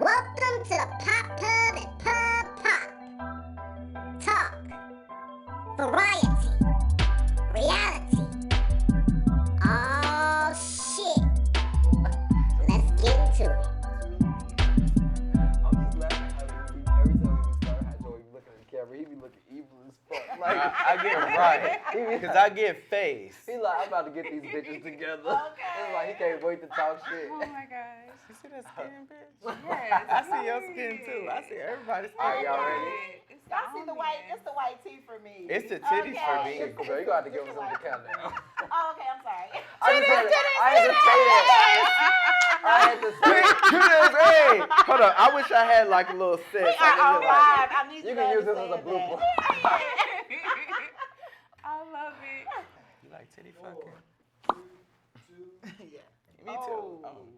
Welcome to the Pop Pub and Pub Pop. Talk, variety, reality. Oh shit. Let's get into it. I'm just laughing at how every time we start, how Joey be looking at the camera, he be looking evil as fuck. Like I get it right, because I get face. He like, I'm about to get these bitches together. Okay. It's like he can't wait to talk shit. Oh my gosh. You see that skin, bitch? Yes. I see your skin too. I see everybody's skin. Alright, y'all ready? I see the white. It's the white tee for me. It's the titties for me. Shit, girl, you gonna have to give him some to count now. Oh, okay. I'm sorry. I had to say that. Hey, hold on. I wish I had like a little set. We are on live. I need You to can use this as a understand blooper. that. I love it. You like titty fucking? Yeah. Me too. Oh.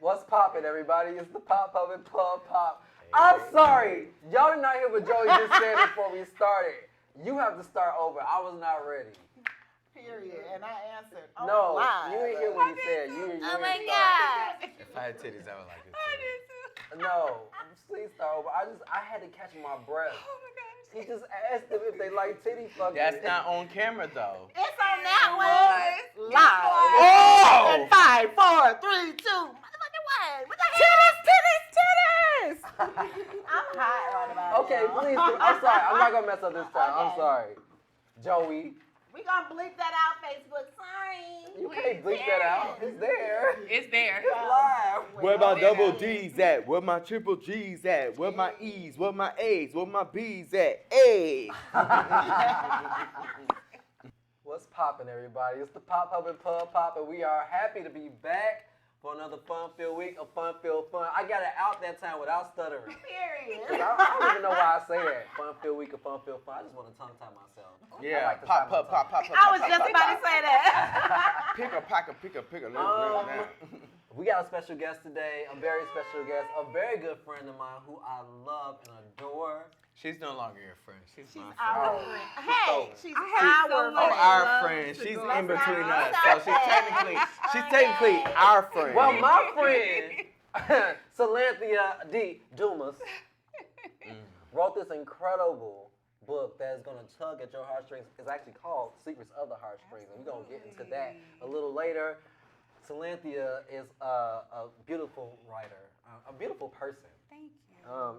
What's poppin', everybody? It's the Pop Pub and Pub Pop. I'm sorry. Y'all did not hear what Joey just said before we started. You have to start over. I was not ready. Period. And I answered. No, live. you didn't hear what he said. You Oh my didn't God. If I had titties, I would like it I too. did too. No, please start over. I had to catch my breath. Oh my gosh. He just asked them if they like titty fucking. That's not on camera though. It's on that one. Live. Oh! And 5, 4, 3, 2. Motherfucking what? What the hell? Titties. I'm hot right about Okay, now. please. I'm sorry. I'm not gonna mess up this time. I'm Okay. sorry. Joey, We gonna bleep that out, Facebook. Sorry. you can't bleep that out. It's there. It's there. It's live. Where my double D's at? Where my triple G's at? Where my E's? Where my A's? Where my B's at? Hey! What's poppin', everybody? It's the Pop Pub and Pub Pop, and we are happy to be back for another fun-filled week of fun-filled fun. I got it out that time without stuttering. Period. I don't even know why I say that. Fun-filled week of fun-filled fun. I just want to tongue-tie myself. I Yeah, like to pop, tie my pop, pop, tongue. pop, pop. I was just about to say that. Pick a pocket, pick a little We got a special guest today, a very special guest, a very good friend of mine who I love and adore. She's no longer your friend. She's my Our friend. friend. Hey, she's I our so Oh, much friend. our friend. She's in between us. So she's technically our friend. Well, my friend, Salanthia D. Dumas, wrote this incredible book that is going to tug at your heartstrings. It's actually called Secrets of the Heartstrings, and we're going to get into that a little later. Salanthia is a beautiful writer, a beautiful person. Thank you.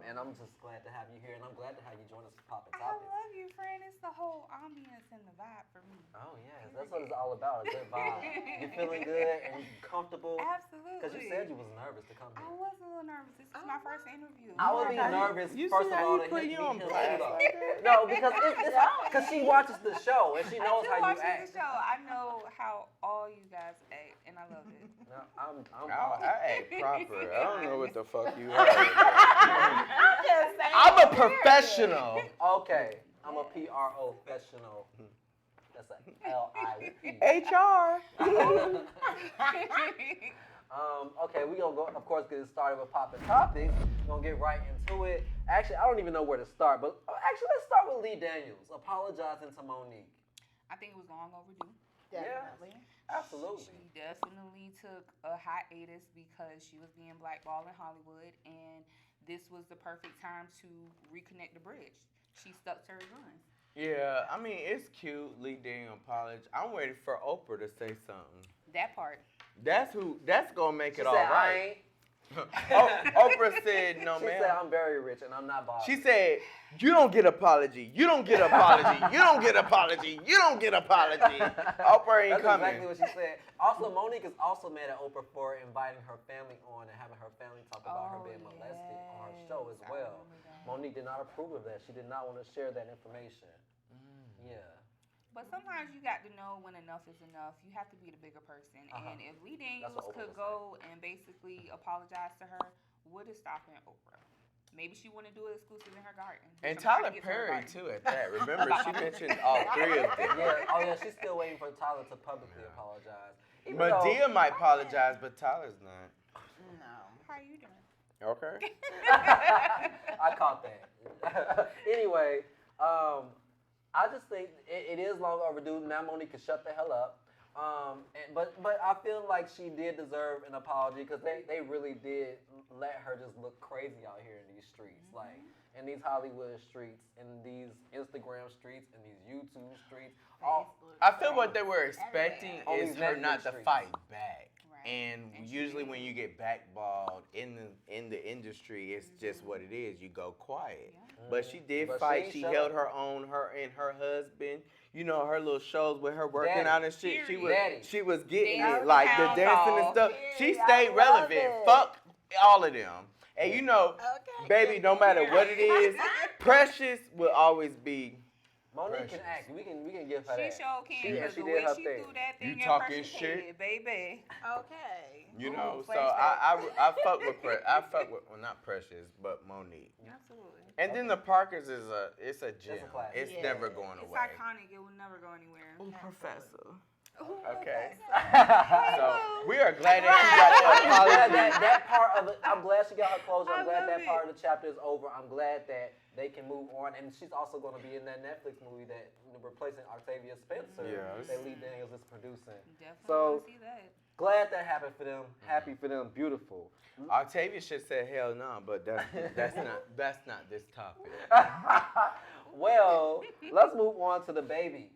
And I'm just glad to have you here, and I'm glad to have you join us for Poppin' I Topics. love you, friend. It's the whole ambience and the vibe for me. Oh, yes, that's what it's all about, a good vibe. You feeling good and you comfortable? Absolutely. Because you said you was nervous to come I here. was a little nervous. This was my first interview. I would be nervous, You first see of how all, he to put hit you me on him blast up. like that? No, because she watches the show and she knows how you watching act. the show. I know how all you guys act, and I love it. No, I'm I act proper. I don't know what the fuck you are. I'm just saying. I'm a professional. okay. I'm a PRO professional. That's a LIP. HR. Okay, we're gonna go, of course, get started with Poppin' Topics. We're gonna get right into it. Actually, I don't even know where to start, but actually, let's start with Lee Daniels apologizing to Monique. I think it was long overdue. Definitely. Absolutely. She definitely took a hiatus because she was being blackballed in Hollywood, and this was the perfect time to reconnect the bridge. She stuck to her guns. Yeah, I mean, it's cute, Lee Daniel apology. I'm waiting for Oprah to say something. That part. That's gonna make She it said, all right. Oprah said, no, She ma'am. said, I'm very rich and I'm not bothered. She said, you don't get apology. You don't get apology. You don't get apology. You don't get apology. Oprah ain't That's coming. exactly what she said. Also, Monique is also mad at Oprah for inviting her family on and having her family talk about her being molested on her show as I well. remember that. Monique did not approve of that. She did not want to share that information. Yeah. But sometimes you got to know when enough is enough. You have to be the bigger person. Uh-huh. And if Lee Daniels That's what Oprah could was go and basically apologize to her, what is stopping Oprah? Maybe she want to do it exclusive in her garden. And I'm trying Tyler to get to her Perry, garden. too, at that. Remember, she mentioned all three of them. Yeah. Oh, yeah. She's still waiting for Tyler to publicly apologize. Even though- Medea might apologize, but Tyler's not. No. How you doing? Okay. I caught that. Anyway, I just think it is long overdue. Now Monique can shut the hell up. But I feel like she did deserve an apology because they really did let her just look crazy out here in these streets, like in these Hollywood streets, in these Instagram streets, in these YouTube streets. I feel what they were expecting Everywhere. is On her these not to Netflix fight back. Right. And usually when you get backballed in the industry, it's just what it is. You go quiet. Yeah. But she did But fight. she She showed- held her own. Her and her husband. You know, her little shows with her working Daddy. out and shit. Period. She was getting Dance it, like the house dancing and all. stuff. She Period. stayed I love relevant. it. Fuck all of them. And you know, Okay. baby, no matter what it is, Precious will always be. Monique Precious. can act. We can give her She that. sure can, She- because she the did way her she thing. threw that thing You in talking Precious' shit? head, baby. Okay. You know, Ooh, so flashback. I fuck with I fuck with, well, not Precious, but Monique. Absolutely. And then the Parkers is it's a gem. It's a classic. It's Yeah. never going It's away. iconic. It will never go anywhere. Professor. Ooh, Okay. Hey, So boo. we are glad that I'm she got glad the apology. that part of it. I'm glad she got her closure. I I'm glad love that it. part of the chapter is over. I'm glad that they can move on. And she's also going to be in that Netflix movie that replacing Octavia Spencer. Yes. That Lee Daniels is producing. Definitely So- want to see that. Glad that happened for them. Happy for them. Beautiful. Octavia should say hell no, but that's not this topic. Well, let's move on to the baby.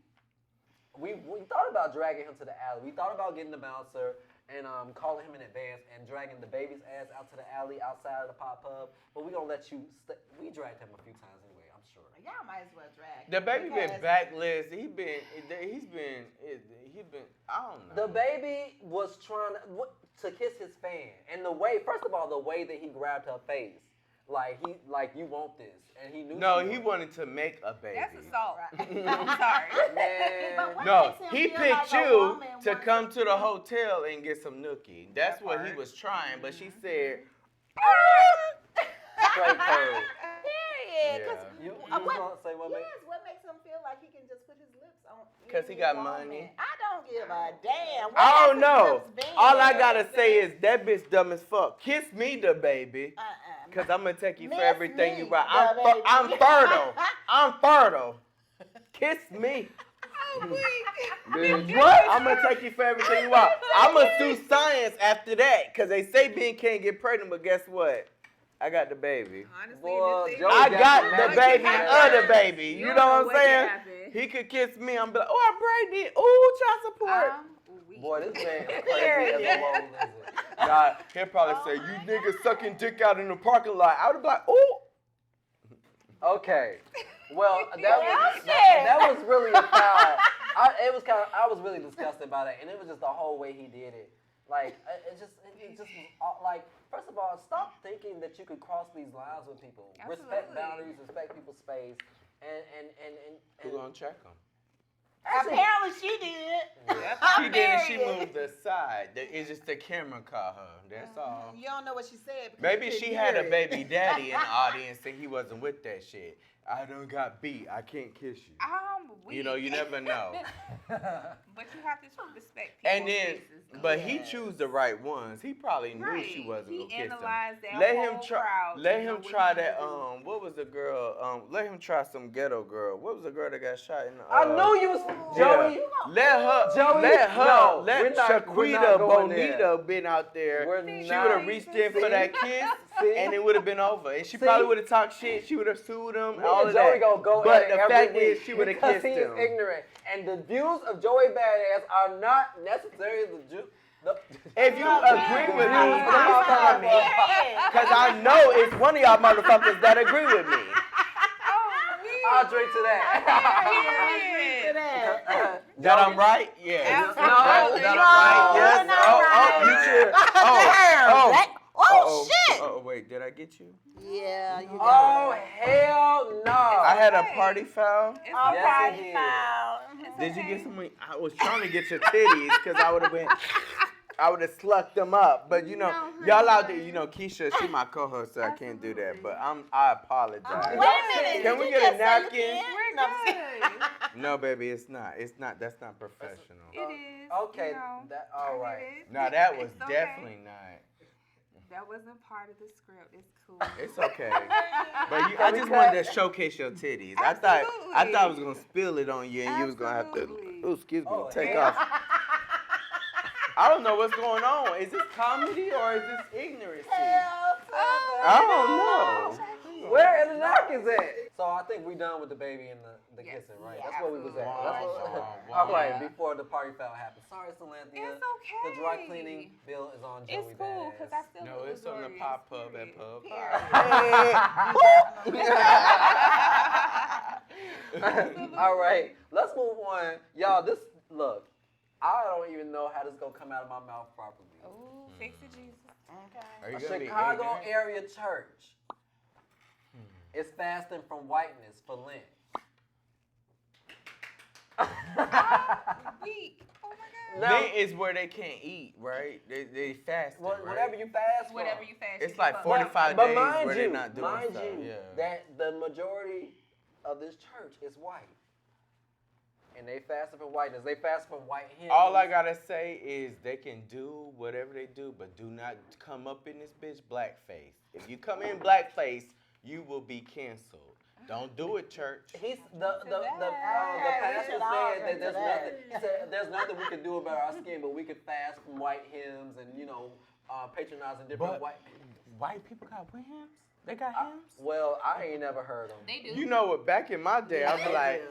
We thought about dragging him to the alley. We thought about getting the bouncer and calling him in advance and dragging the baby's ass out to the alley outside of the pop pub. But we're going to let you we dragged him a few times anyway, I'm sure. Y'all might as well drag. The baby been because- backlist. He's been. I don't know. The baby was trying to kiss his fan. And the way, first of all, the way that he grabbed her face. Like, you want this. And he knew No, she he wanted to make a baby. That's assault. Right. I'm sorry. Man. But what No, makes him he feel picked like a you woman to wants come to the feel- hotel and get some nookie. That's That what he part. was trying, but she said, Straight curve. Period. 'Cause Yeah. You what- was going to say what, yes, what makes him feel like he can just put his lips on? 'Cause he any got woman? money. I don't give a damn. What I has don't his know. lips been? All I gotta say is that bitch dumb as fuck. Kiss me, the baby. Cause I'm gonna take you for Miss everything you me, want. the baby. I'm fertile. I'm fertile. Kiss me. Bitch, what? I'm gonna take you for everything you want. I'm gonna sue science after that. Cause they say men can't get pregnant, but guess what? I got the baby. Honestly, Boy, this Joey I got got the the magic baby happen. of the baby. You know what I'm saying? He could kiss me. I'm be like, oh, I'm pregnant. Oh, child support. Boy, this man is crazy as a woe lizard. Nah, he'll probably say, you niggas sucking dick out in the parking lot. I would be like, oh. Okay. Well, that was really a foul. I was really disgusted by that, and it was just the whole way he did it. Like, it just was like, first of all, stop thinking that you could cross these lines with people. Respect Absolutely. boundaries, respect people's space, and Who gonna check him? Apparently she did. She did and she moved aside. It's just the camera caught her. That's all. You don't know what she said. because Maybe you she couldn't had hear a it. baby daddy in the audience and he wasn't with that shit. I done got beat. I can't kiss you. I'm weak. You know, you never know. But you have to respect people's And then, faces. but he choose the right ones. He probably knew Right. she wasn't He gonna kiss him. analyzed that Let whole him try. crowd Let to know him what try he that. would do. What was the girl? Let him try some ghetto girl. What was the girl that got shot in the? I knew you was Joey. Let her. Joey, Let her. no, let we're not Shaquita going there. Bonita been out there. We're She not. would have reached in for that kiss, See? and it would have been over. And she See? probably would have talked shit. She would have sued him. Me All and of Joey that. gonna go But at it the every fact week is, she would have because kissed he him. is ignorant, and the views of Joey Badass are not necessarily If you agree with me, Yeah. please comment. Because I know it's one of y'all motherfuckers that agree with me. I'll drink to Period. that. That I'm right? Yeah. Absolutely. That I'm right? Yes. you're not right. You cheer. Oh shit! Oh, wait. Did I get you? Yeah, you got Oh it. hell no! I had a party foul. It's Yes, okay. he did. It's Did you okay. get some? I was trying to get your titties because I would have slucked them up. But you know, No, y'all out there, honey. you know, Keisha, she my co-host, so I can't do that. But I apologize. Wait a minute. Can did we you get a just say you napkin? can't? We're No, I'm good. No, baby, it's not. It's not. That's not professional. It is. Okay, You know, that I all get right. it. No, that was It's okay. definitely not. That wasn't part of the script. It's cool. It's okay. But I just wanted to showcase your titties. I thought I was gonna spill it on you and you was gonna have to. Absolutely. Oh, excuse me. Oh, Take hell. off. I don't know what's going on. Is this comedy or is this ignorance? Hell to the I don't know. Where in the knock is it? So I think we done with the baby and the Yes. kissing, right? Yeah, That's where we was at. absolutely. That's what, Wow. all right, Yeah. before the party foul happened. Sorry, Salanthia. It's okay. The dry cleaning bill is on Joey It's cool because I still No, look it's on the luxurious, pop pub at period. pub. Badass. All right, let's move on. Y'all, look, I don't even know how this is going to come out of my mouth properly. Ooh, fix it, Jesus. Okay. Are you A gonna be Chicago ignorant? area church is fasting from whiteness for Lent. Weak. Oh my God. Now- Lent is where they can't eat, right? They fast. Whatever you fast from. Whatever you fast. It's you like give up. 45 But days mind where you, they're not doing mind stuff. you, Yeah. that the majority of this church is white. And they fasting from whiteness. They fast from white hymns. All I gotta say is they can do whatever they do, but do not come up in this bitch blackface. If you come in blackface, you will be canceled. Don't do it, church. He's the pastor should all said agree that there's to nothing. that. He said there's nothing we can do about our skin, but we could fast from white hymns and patronizing different But- white. White people got hymns? They got hymns? Well, I ain't never heard them. They do. You know what? Back in my day, I'd be they like,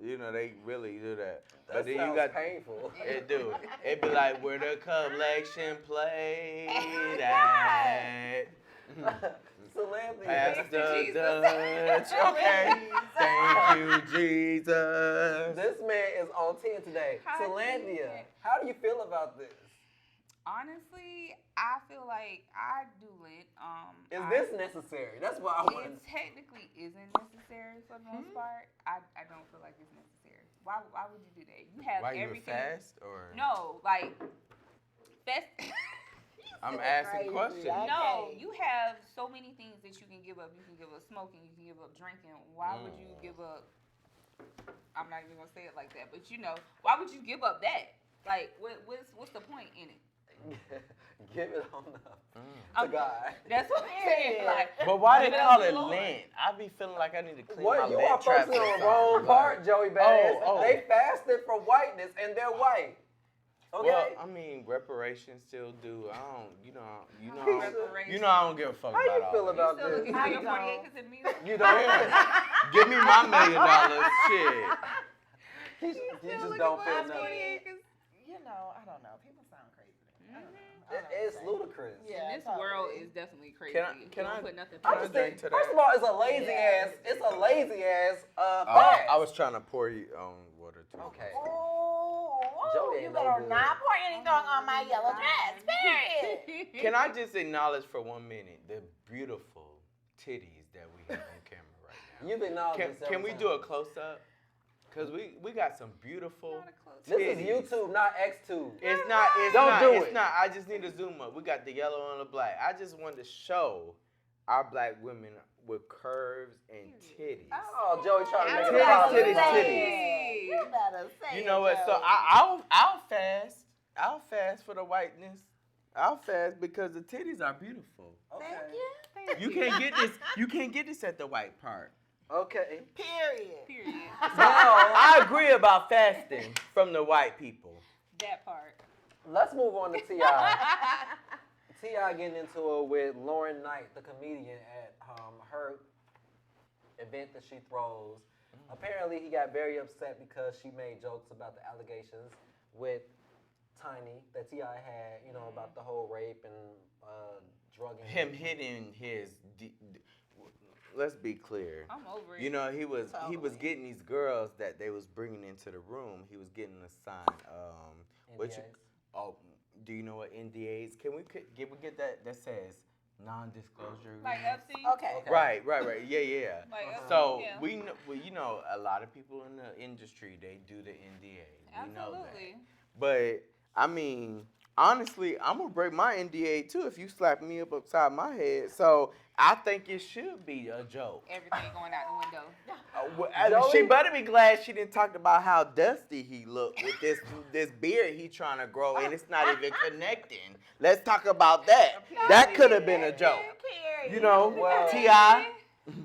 you know, they really do that. That But then sounds you got painful. it do. It be like where the collection played at. Salanthia. Pass the Jesus. Dutch. Okay. Thank you, Jesus. This man is on 10 today. How do you Salanthia, do? how do you feel about this? Honestly, I feel like I do Lent. Is this necessary? That's what I want. It technically isn't necessary for the most part. I don't feel like it's necessary. Why would you do that? You have Why you everything. fast or? No, like fast. I'm asking Crazy. questions. No, you have so many things that you can give up. You can give up smoking. You can give up drinking. Why would you give up? I'm not even gonna say it like that, but why would you give up that? Like, what's the point in it? Give it on up I'm- to God. That's what I'm saying. Like, But why they give call to it the Lord. Lent? I be feeling like I need to clean my What? You Lent are traps focusing or on the wrong something. part, Joey Badass. Oh. They fasted from whiteness and they're white. Okay? Well, I mean, reparations still do. I don't, you know, Reparations. I don't give a fuck How you about feel all about You still this? looking How for you your 40 don't? acres and music? You don't. that. Give me my $1 million, shit. You just don't feel I nothing. mean, I don't know. People sound crazy. I don't know. It's ludicrous. Yeah, This totally. world is definitely crazy. Can I- You can don't I- put nothing I Can I just drink think, to first that? of all, it's a lazy Yeah. ass. It's a lazy ass fast. I was trying to pour you water too. Okay. Oh, Jody you ain't no better good. not pour anything on my yellow dress. Period. Can I just acknowledge for 1 minute the beautiful titties that we have on camera right now? You've acknowledged this Can we several do a times. close up? Cause we got some beautiful. This is titties. YouTube, not X2. It's not. It's Don't not. do it's it. not. I just need to zoom up. We got the yellow and the black. I just wanted to show our black women with curves and titties. Oh, Joey trying to make it Titties, a problem. titties, Say titties. it. You better say You know what? So Joey. I'll fast. I'll fast for the whiteness. I'll fast because the titties are beautiful. Okay. Thank you. You can't get this. You can't get this at the white part. Okay. Period. Period. Now, I agree about fasting from the white people. That part. let's move on to T.I. T.I. getting into it with Lauren Knight, the comedian, at her event that she throws. Apparently, he got very upset because she made jokes about the allegations with Tiny that T.I. had, about the whole rape and drugging. Him hitting his. Let's be clear. I'm over it. You know, he was Totally. getting these girls that they was bringing into the room. He was getting a sign. NDAs. Do you know what NDAs? Can we get that says non-disclosure? Like agreements? Epstein. Okay. Right. Yeah. Like Epstein, So yeah. we know a lot of people in the industry, they do the NDA. We know that. Absolutely. But I mean, honestly, I'm gonna break my NDA too if you slap me upside my head. So I think it should be a joke. Everything going out the window. She Joey? better be glad she didn't talk about how dusty he looked with this beard he trying to grow and it's not even connecting. Let's talk about that. That could have been a joke. Period. You know, Well- T.I.,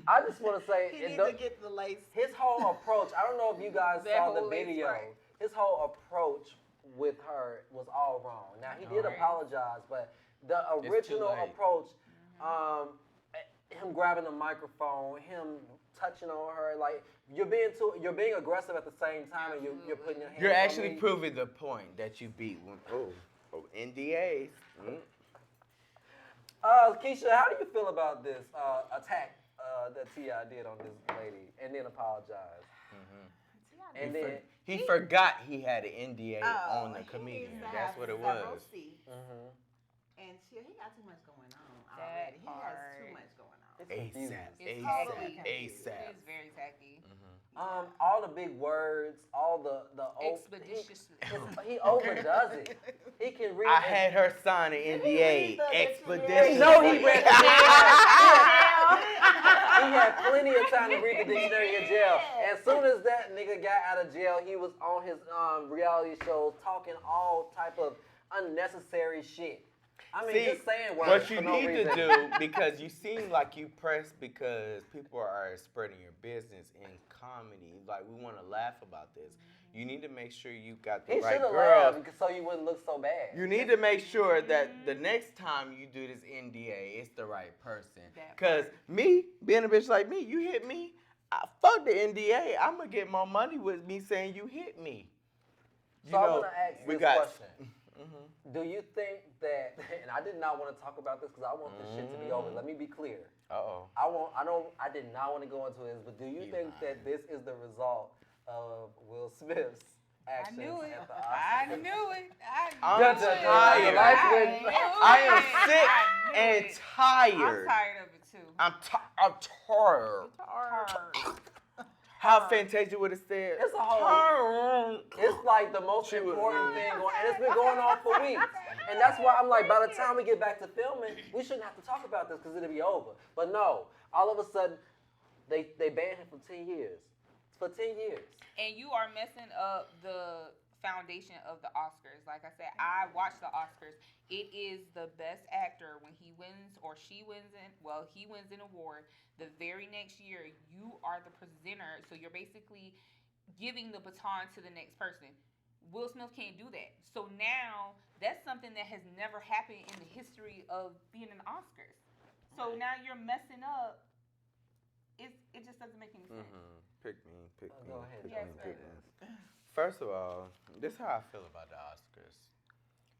I just want to say, He needs to get the lace. his whole approach. I don't know if you guys That saw the whole lace video. front. His whole approach with her was all wrong. Now he did Right. apologize, but the too original late. approach, him grabbing the microphone, him touching on her, like you're being aggressive at the same time, and you're putting your hands. You're on actually me. proving the point that you beat one. Oh, NDAs. Keisha, how do you feel about this attack that T.I. did on this lady, and then apologized? And then He forgot he had an NDA on the He comedian. needs to That's have what it several was. seats. And shit, he got too much going on That already. He has too part. much going on. it's confusing. It's ASAP. totally ASAP. It is very tacky. All the big words, all the Expeditiously. He overdoes it. He can read. I had her sign an NDA. Expeditiously. You know he read the He had plenty of time to read the dictionary in jail. As soon as that nigga got out of jail, he was on his reality shows talking all type of unnecessary shit. I mean, just saying words what for you no need reason. to do, because you seem like you pressed because people are spreading your business in comedy. Like, we want to laugh about this. You need to make sure you got the He right should have girls. laughed so you wouldn't look so bad. You need to make sure that the next time you do this NDA, it's the right person. Because me, being a bitch like me, you hit me, fuck the NDA. I'm going to get more money with me saying you hit me. So I'm going to ask we this got- question. Do you think that, and I did not want to talk about this because I want this shit to be over. Let me be clear. Uh-oh. I did not want to go into this, but do you think that this is the result of Will Smith's I actions knew it. at the I Oscars? knew it. I'm I knew tired. it. I am sick I knew and it. tired. I'm tired of it too. I'm tired. How Fantasia would have said. It's a whole. It's like the most important thing going, and it's been going on for weeks. And that's why I'm like, by the time we get back to filming, we shouldn't have to talk about this because it'll be over. But no, all of a sudden, they banned him for 10 years. For 10 years. And you are messing up the foundation of the Oscars. Like I said, I watched the Oscars. It is the best actor when he wins or she wins he wins an award. The very next year, you are the presenter. So you're basically giving the baton to the next person. Will Smith can't do that. So now that's something that has never happened in the history of being an Oscars. So now you're messing up. It just doesn't make any sense. Pick me. Go ahead. Pick me. First of all, this is how I feel about the Oscars.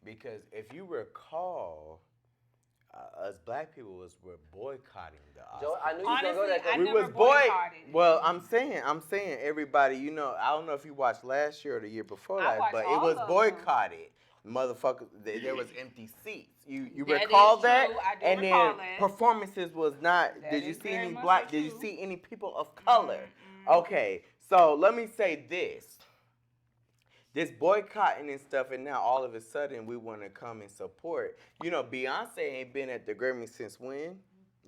Because if you recall, us black people were boycotting the Oscars. Joe, I knew you was going to go Honestly, there. I We never was boycotted. Well, I'm saying everybody, I don't know if you watched last year or the year before I last, watched but it all was of them. boycotted. Motherfuckers, there was empty seats. You That recall is that? true. I do And recall then that. performances was not. That Did you is see very any much black? so Did you true. see any people of color? Okay, so let me say this. This boycotting and stuff, and now all of a sudden we want to come and support. Beyonce ain't been at the Grammy since when?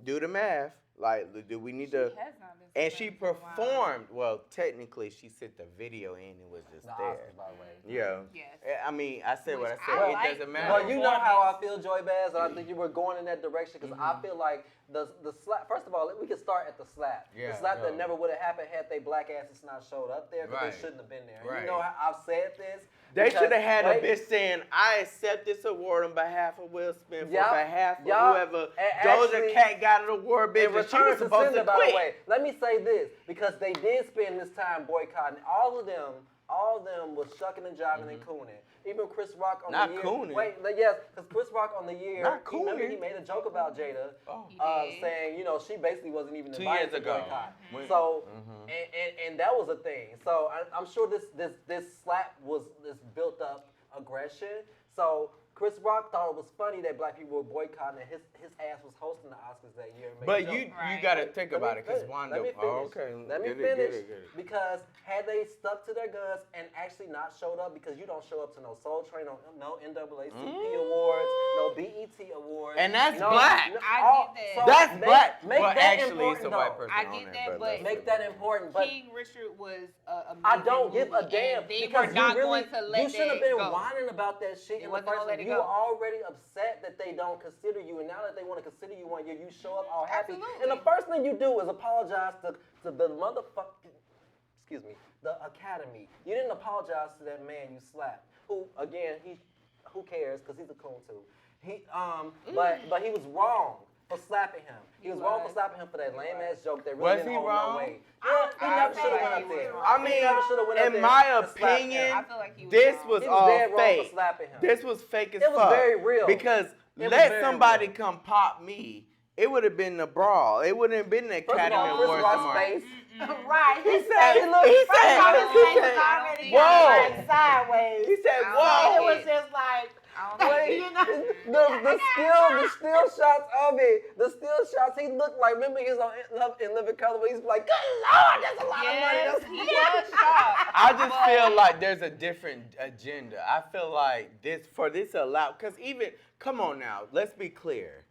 Do the math. Like, do we need to? She has not been And she suspended for a while. performed. Well, technically, she sent the video in and was just The there. Oscars, by the way. Yeah. Yes. I mean, I said what I Which said. I It like. doesn't matter. Well, you know how I feel, Joy Bass, and I think you were going in that direction because I feel like the slap. First of all, we can start at the slap. Yeah, the slap that go. never would have happened had they black asses not showed up there because Right. they shouldn't have been there. Right. You know how I've said this. They because- should have had wait, a bitch saying, "I accept this award on behalf of Will Smith, Yup, on behalf of yup, whoever." and Doja actually- Cat got an award, bitch, In and she return was to supposed Cinder, to by the quit. way, let me say this because they did spend this time boycotting. All of them was shucking and jiving and cooning. Even Chris Rock on Not the year. cooning. Wait, yes, because Chris Rock on the year. Not Remember cooning. he made a joke about Jada, Oh. He did. saying she basically wasn't even 2 invited years to ago. boycott. When- So and that was a thing. So I'm sure this slap was this built up aggression. So Chris Rock thought it was funny that black people were boycotting and his ass was hosting the Oscars that year. and made a But joke. you Right. got to think Let me about it because finish. Wanda. Let me finish. Oh, okay. Let me Get finish. it. Because had they stuck to their guns and actually not showed up, because you don't show up to no Soul Train, no NAACP awards, no BET awards. And that's no, black. no- I all- get that. so That's make- black. Make Well, that actually, it's a important, white though. person. I on get there, that, let's but- Make that important, but King Richard was amazing I don't give a movie, damn and they because were not you really going to let you should have that been go. whining about that shit They in the wasn't first. gonna let it you were already upset that they don't consider you, and now that they want to consider you 1 year, you show up all happy. Absolutely. And the first thing you do is apologize to the the academy. You didn't apologize to that man you slapped, who, again, who cares, because he's a coon too. But he was wrong for slapping him. He was wrong for slapping him for that lame ass joke that really didn't hold no weight. Yeah, he never should have went up there. I mean, in my opinion, I feel like he was this wrong. was He all dead wrong for fake. slapping him. This was fake as It was fuck. very real. Because It was let very somebody real. come pop me, it would have been a brawl. It wouldn't have been an First of Academy all, Chris Awards Rock's tomorrow. face. Right. He said, His face was already whoa. like sideways. He said, I whoa. don't It was just like, I don't Wait, think it. the still shots of it. The still shots, he looked like, remember he was on in Living Color, where he's like, good Lord, that's a lot Yes, of money. he was shocked. I just feel like there's a different agenda. I feel like for this allowed, because even, come on now, let's be clear.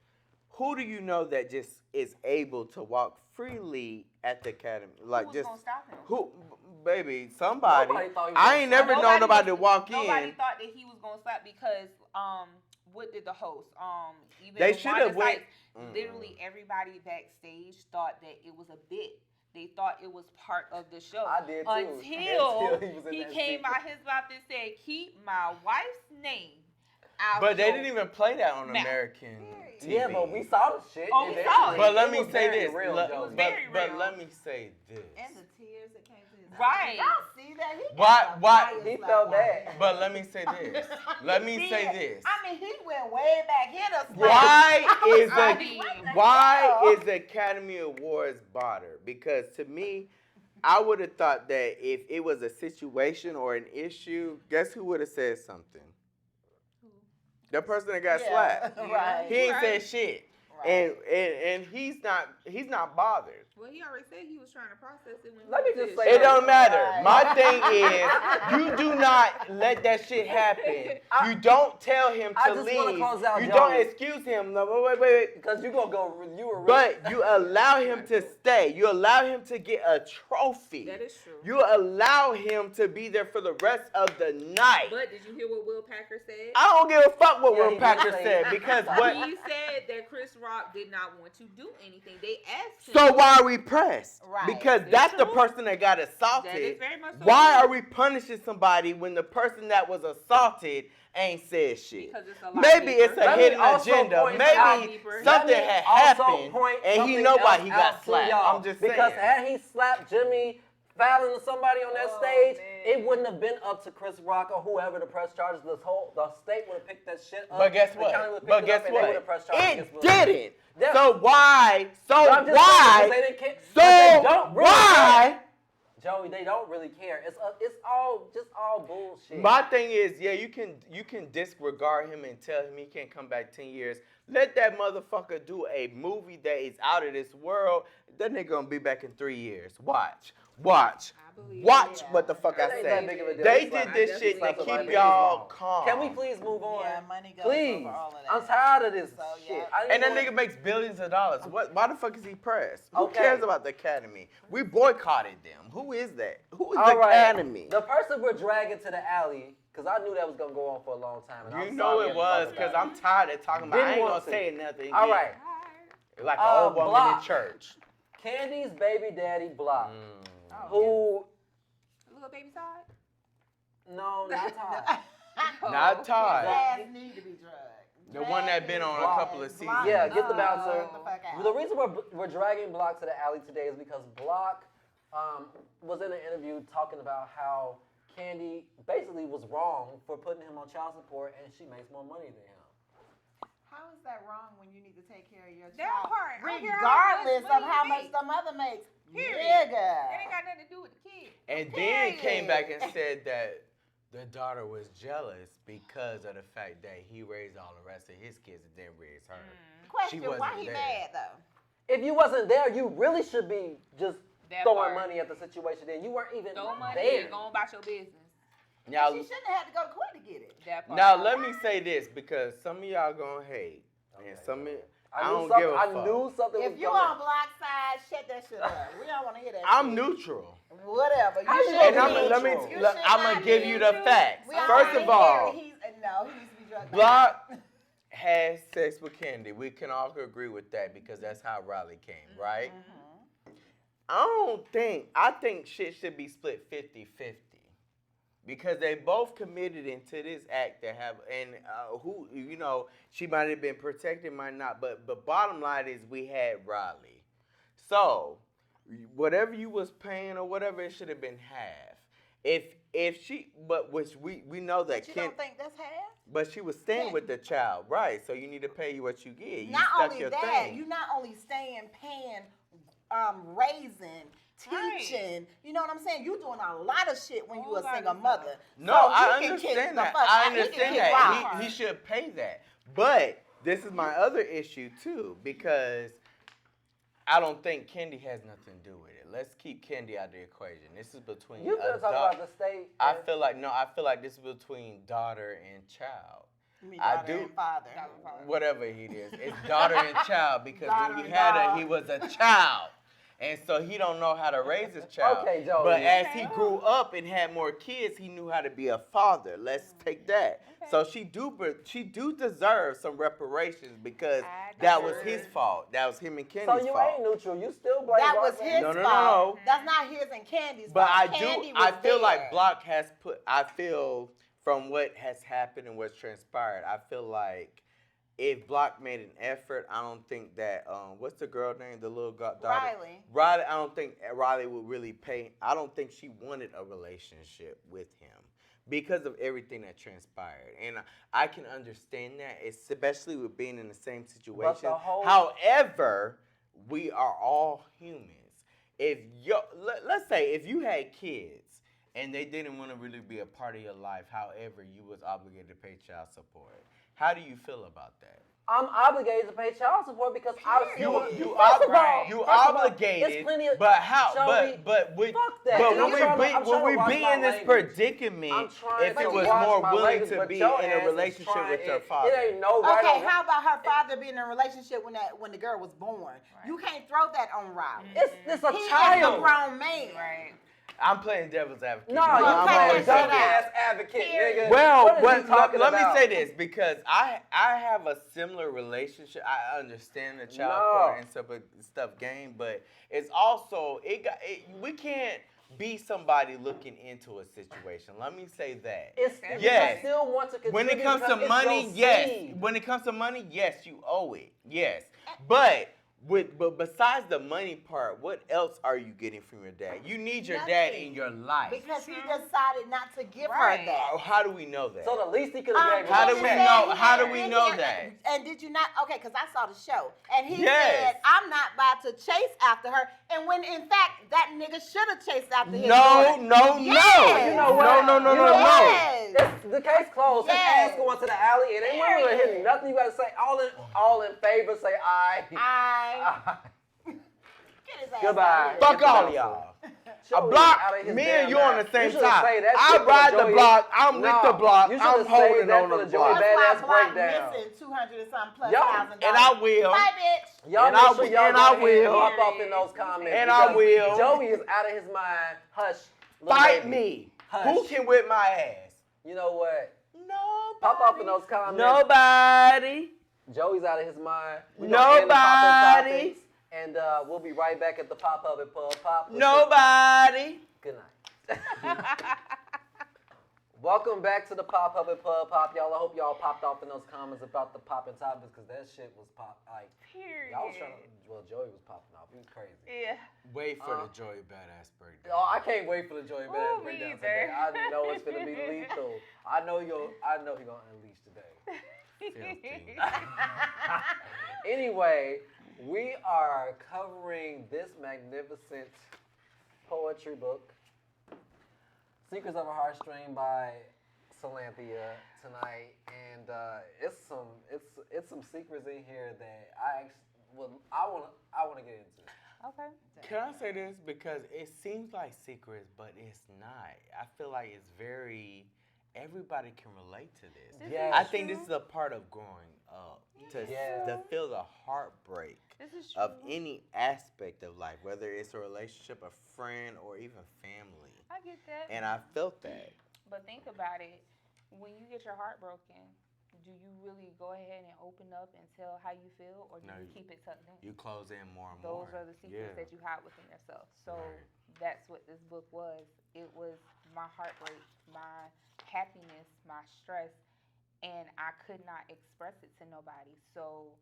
Who do you know that just is able to walk freely at the academy? Like, Who was just gonna stop him? who, baby, somebody. Nobody thought he was I ain't gonna never stop known nobody to walk Nobody in. thought that he was gonna slap because what did the host even They the should have Wanda went. Sykes, literally everybody backstage thought that it was a bit. They thought it was part of the show. I did too. Until he was in he that came scene. out his mouth and said, "Keep my wife's name out." But they your didn't even play that on Nah. American TV. Yeah, but we saw the shit. Oh, we saw it. But let It me was say very this. real, Let- though. was very but real. let me say this. and the tears that came to his eyes. Right. Y'all see that? He Why- got a why- fire He slap felt on bad. him. But let me say this. Let me say this. I mean, he went way back. Hit us. Why is the Academy Awards barter? Because to me, I would have thought that if it was a situation or an issue, guess who would have said something? The person that got slapped. Right. He ain't Right. said shit. Right. And he's not bothered. Well, he already said he was trying to process it. When Let he me just did say It it. don't matter. Right. My thing is, you do not let that shit happen. You don't tell him I to just wanna leave. close out You Joey. don't excuse him. No, wait. Because you gonna go, you were But you allow him to stay. You allow him to get a trophy. That is true. You allow him to be there for the rest of the night. But did you hear what Will Packer said? I don't give a fuck what Yeah, Will he did Packer say- said because what. He said that Chris Rock did not want to do anything. They asked him. So why are we pressed? Right. Because It's that's the true. person that got That assaulted. is very much so Why true. are we punishing somebody when the person that was assaulted ain't said shit? Because it's a lot Maybe deeper. it's a Let me hidden also agenda. point out- Maybe Deeper. something Let me had also happened point and he something know why else he out got to slapped. y'all. I'm just Because saying. had he slapped Jimmy Fallon or somebody on that Oh, stage, man. it wouldn't have been up to Chris Rock or whoever to press charges. The state would have picked that shit up. But guess the what? county would've But picked it guess up and they what? would've pressed charges It against Will. didn't. Yeah. So why? So But I'm just saying, 'cause why? they didn't care. So But they don't really why? care. Joey, they don't really care. It's all just all bullshit. My thing is, yeah, you can disregard him and tell him he can't come back 10 years. Let that motherfucker do a movie that is out of this world. That nigga gonna be back in 3 years. Watch. I believe Watch it. what the fuck I It ain't that said. big of a deal. They It's did like- this I shit to definitely keep like y'all it. calm. Can we please move on? Yeah, money goes Please. over all of that. I'm tired of this So, shit. yeah. I And that didn't nigga want- makes billions of dollars. Why the fuck is he pressed? Who Okay. cares about the Academy? We boycotted them. Who is that? Who is All the right. Academy? The person we're dragging to the alley, because I knew that was going to go on for a long time. And You I'm know sorry it I'm was, talking because about I'm tired of talking about it. I Didn't ain't gonna want to. say nothing. All again. right. Like an old woman in Block. church. Candy's baby daddy Block, Mm. who, Little baby side? no, not Todd. Not Todd. Dads need to be drugged. The one that been on a Block. couple of seasons. Block Yeah, needs get the to be bouncer. drugged the fuck out. The reason we're dragging Block to the alley today is because Block was in an interview talking about how Kandi basically was wrong for putting him on child support, and she makes more money than him. How is that wrong when you need to take care of your That child? part. I don't care how much Regardless of money how you much make. the mother makes. Period. Nigga. It ain't got nothing to do with the kid. And then came back and said that the daughter was jealous because of the fact that he raised all the rest of his kids and didn't raise her. Question, She wasn't why he there. mad though? If you wasn't there, you really should be just That throwing part. money at the situation. Then you weren't even Throw money there. and go on about your business. Now, She shouldn't have had to go to court to get it. That part. now let me say this because some of y'all gonna hate, and some of I don't give a I fuck. knew something If was you coming. on block side, shut that shit up. We don't want to hear that. I'm shit. neutral. Whatever. You How you should gonna And be I'm, let me, neutral? You let- should I'm not gonna give be you the neutral. facts. We don't First wanna of all, hear it. No, he needs to be drugged. Block had sex with Kandi. We can all agree with that because that's how Riley came, right? I think shit should be split 50-50. Because they both committed into this act that have, and who, she might have been protected, might not, but bottom line is we had Riley. So, whatever you was paying or whatever, it should have been half. If she, but which we know that But you don't think that's half? But she was staying with the child, right? So you need to pay you what you get. You Not stuck only your that, thing. you not only staying, paying, raising, teaching. You know what I'm saying? You doing a lot of shit when you a single mother. No, So I he can kick understand the that. fuck I out. He can understand kick that. rocks. He should pay that. But this is my other issue too, because I don't think Kandi has nothing to do with it. Let's keep Kandi out of the equation. This is between You finna talk about the state. I feel like this is between daughter and child. You mean I daughter do. and father. Whatever he is. It's daughter and child because Daughter when he and had her, dog. he was a child. And so he don't know how to raise his child. Okay, Joey. But as he grew up and had more kids, he knew how to be a father. Let's take that. Okay. So she do deserve some reparations because that was his fault. That was him and Kenny's So you fault. ain't neutral. You still blame That was Block his No, no, fault. no. That's not his and Candy's But fault. I Kandi I was feel there. like Block has I feel from what has happened and what's transpired, I feel like if Block made an effort, I don't think that, what's the girl name, the little daughter? Riley. Riley, I don't think Riley would really pay. I don't think she wanted a relationship with him because of everything that transpired. And I can understand that, especially with being in the same situation. However, we are all humans. Let's say if you had kids and they didn't want to really be a part of your life, however, you was obligated to pay child support. How do you feel about that? I'm obligated to pay child support because You it's obligated, plenty of, but how? Joey, But when fuck that. but And when I'm trying to we watch be my in this language. predicament, I'm trying if to it was watch more my willing language, to but be your in ass a is relationship trying- with your it- father. It ain't no right Okay, or how about her father being in a relationship when the girl was born? You can't throw that on Riley. It's a He is a child. grown man. Right. I'm playing devil's advocate. No, You know, you I'm playing always dumb saying ass advocate, nigga. Well, what is you talking let me about? say this because I have a similar relationship. I understand the child court and stuff game, but it's also we can't be somebody looking into a situation. Let me say that. I still want to contribute When it comes to because it's money, your yes. seed. When it comes to money, yes, you owe it. Yes, but besides the money part, what else are you getting from your dad? You need your dad Nothing. in your life. Because he decided not to give Right. her that. How do we know that? So the least he could have gave How was do a we check. know? How do we know that? And did you not? Okay, because I saw the show. And he Yes. said, I'm not about to chase after her. And when, in fact, that nigga should have chased after his No. daughter. You know what? No. Yes. It's the case closed. His Yes. ass going to the alley, and ain't nobody gonna hit me. Nothing you gotta say. All in favor. Say aye. Get his ass Goodbye. out of here. Fuck all y'all. A block, me and you on the same time. I ride the block, I'm with the block, I'm holding on the block. That's Badass why Block breakdown. missing 200 and something plus Yo, $1,000. And I will. Bye, bitch. Y'all And make I sure will- y'all and go I ahead and will. pop off in those comments. And I because will. Joey is out of his mind. Hush. little Fight baby. me. Hush. Who can whip my ass? You know what? Nobody. Pop off in those comments. Nobody. Joey's out of his mind. We're gonna end the poppin' Nobody. topics, and we'll be right back at the pop-up at Pub Pop. Nobody. Good night. Welcome back to the Pop-Up at Pub Pop. Y'all, I hope y'all popped off in those comments about the poppin' topics because that shit was Period. y'all was trying to, well, Joey was popping off. He was crazy. Yeah. Wait for the Joey Badass breakdown. Oh, I can't wait for the Joey Badass Ooh, me breakdown either. today. I know it's gonna be lethal. I know he gonna unleash today. Filthy. Anyway, we are covering this magnificent poetry book, Secrets of a Heartstring by Salanthia tonight, and it's some secrets in here that I want to get into. Okay. Can I say this? Because it seems like secrets, but it's not. I feel like it's very, everybody can relate to this. Yes. I think this is a part of growing up. To Yeah. feel the heartbreak This is true. of any aspect of life, whether it's a relationship, a friend, or even family. I get that. And I felt that. But think about it. When you get your heart broken, do you really go ahead and open up and tell how you feel, or do No, you keep it tucked in? You close in more and more. Those are the secrets Yeah. that you hide within yourself. So Right. that's what this book was. It was my heartbreak, my happiness, my stress, and I could not express it to nobody. So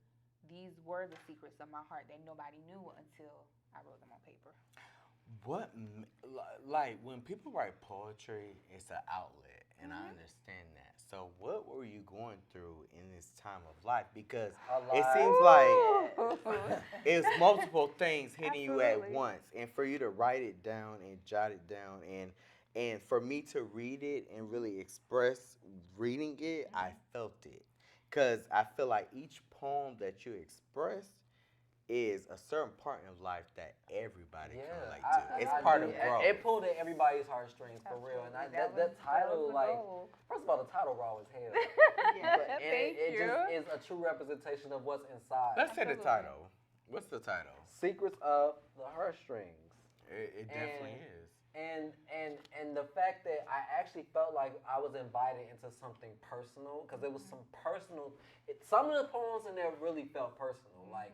these were the secrets of my heart that nobody knew until I wrote them on paper. Like when people write poetry, it's an outlet, and I Mhm. understand that. So what were you going through in this time of life? Because A it lot. seems like it's multiple things hitting you at Absolutely. once, and for you to write it down and jot it down, and for me to read it and really express reading it, I felt it, cause I feel like each poem that you express is a certain part of life that everybody can relate to. It's part of growth. It pulled at everybody's heartstrings for real, and that title, like, first of all, the title raw as hell. Yeah. And Thank it you. just is a true representation of what's inside. Let's say the Absolutely. title. What's the title? Secrets of the Heartstrings. It definitely is. And the fact that I actually felt like I was invited into something personal, because it was some personal. Some of the poems in there really felt personal, like.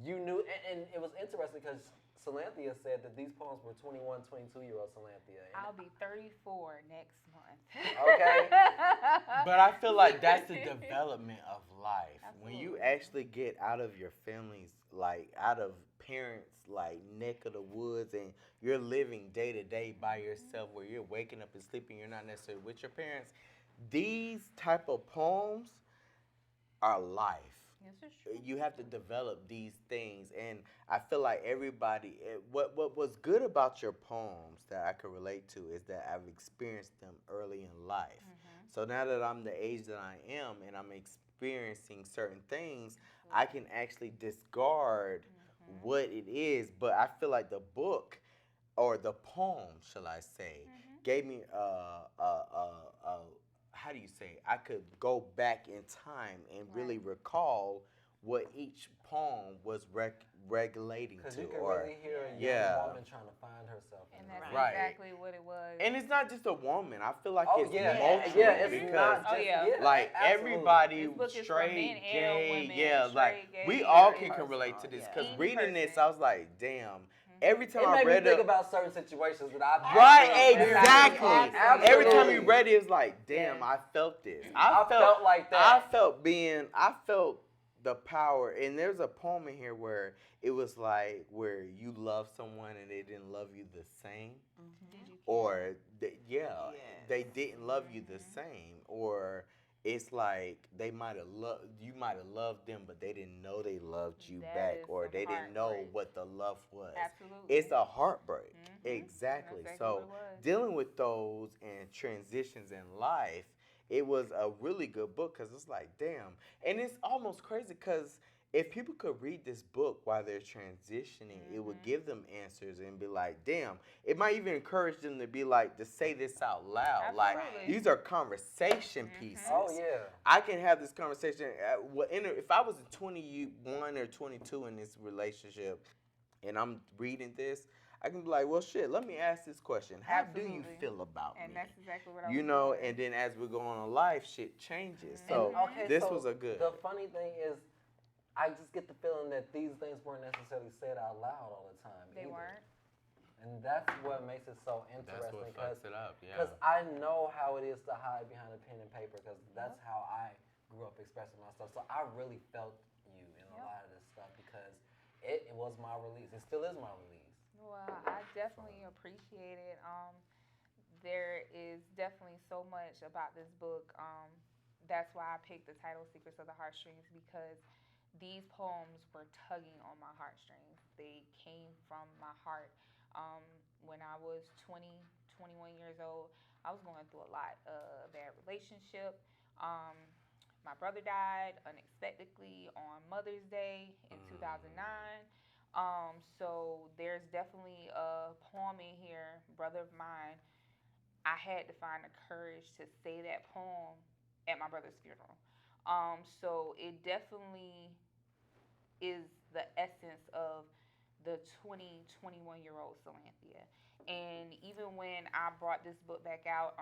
You knew, and it was interesting because Salanthia said that these poems were 21, 22-year-old Salanthia. I'll be 34 next month. Okay. But I feel like that's the development of life. When you Absolutely. actually get out of your family's, like out of parents' like neck of the woods, and you're living day to day by yourself, where you're waking up and sleeping, you're not necessarily with your parents. These type of poems are life. This is true. You have to develop these things, and I feel like everybody. What was good about your poems that I could relate to is that I've experienced them early in life. So now that I'm the age that I am, and I'm experiencing certain things, I can actually discard what it is. But I feel like the book, or the poem, shall I say, gave me how do you say? I could go back in time and really recall what each poem was regulating Because to, you can or really hear a young yeah. woman trying to find herself. And in that's the Right. exactly what it was. and it's not just a woman. I feel like Oh it's yeah, multiple yeah, it's because not just, Oh, yeah. like absolutely. everybody, This book is for straight, men and gay, women, yeah, like straight, we gay, all straight. can relate to this. Yeah. Because Any reading this, person. I was like, damn. Every time It I made me read think it, about certain situations that I've right, actually exactly. experienced. Every time Absolutely. you read it, it's like, damn, Yes. I felt this. I felt like that. I felt the power. And there's a poem in here where it was like where you love someone and they didn't love you the same, Did you or Yes. they didn't love you the same, or it's like they might have loved them, but they didn't know they loved you That back, is or some they didn't know heartbreak. what the love was. Absolutely. It's a heartbreak. Mhm. Exactly. That's exactly So what it was. dealing with those and transitions in life, it was a really good book because it's like, damn. And it's almost crazy because if people could read this book while they're transitioning, it would give them answers and be like, damn. It might even encourage them to be like, to say this out loud. Like, Absolutely. these are conversation pieces. Oh yeah. I can have this conversation. If I was 21 or 22 in this relationship and I'm reading this, I can be like, well, shit, let me ask this question. How do you Absolutely. feel about And me? that's exactly what I was You know, doing. and then as we go on in life, shit changes. And, So okay, this so was a good. The funny thing is, I just get the feeling that these things weren't necessarily said out loud all the time. They either. weren't. And that's what makes it so That's interesting. what fucks it up, yeah. Because I know how it is to hide behind a pen and paper, because that's how I grew up expressing myself. So I really felt you in a lot of this stuff, because it was my release. It still is my release. Well, I definitely appreciate it. There is definitely so much about this book. That's why I picked the title Secrets of the Heartstrings, because these poems were tugging on my heartstrings. They came from my heart. When I was 20, 21 years old, I was going through a lot. Bad relationship. My brother died unexpectedly on Mother's Day in 2009. So there's definitely a poem in here, Brother of Mine. I had to find the courage to say that poem at my brother's funeral. So it definitely is the essence of the 20, 21-year-old Salanthia. And even when I brought this book back out,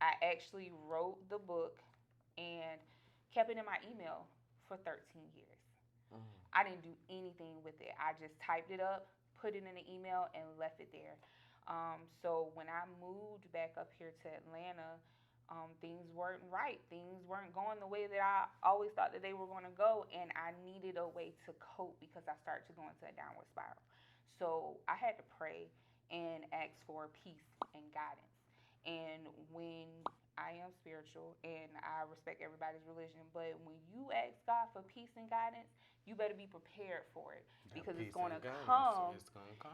I actually wrote the book and kept it in my email for 13 years. I didn't do anything with it. I just typed it up, put it in an email, and left it there. So when I moved back up here to Atlanta, things weren't right. Things weren't going the way that I always thought that they were going to go, and I needed a way to cope because I started to go into a downward spiral. So I had to pray and ask for peace and guidance. And when I am spiritual and I respect everybody's religion, but when you ask God for peace and guidance, you better be prepared for it because it's going to come.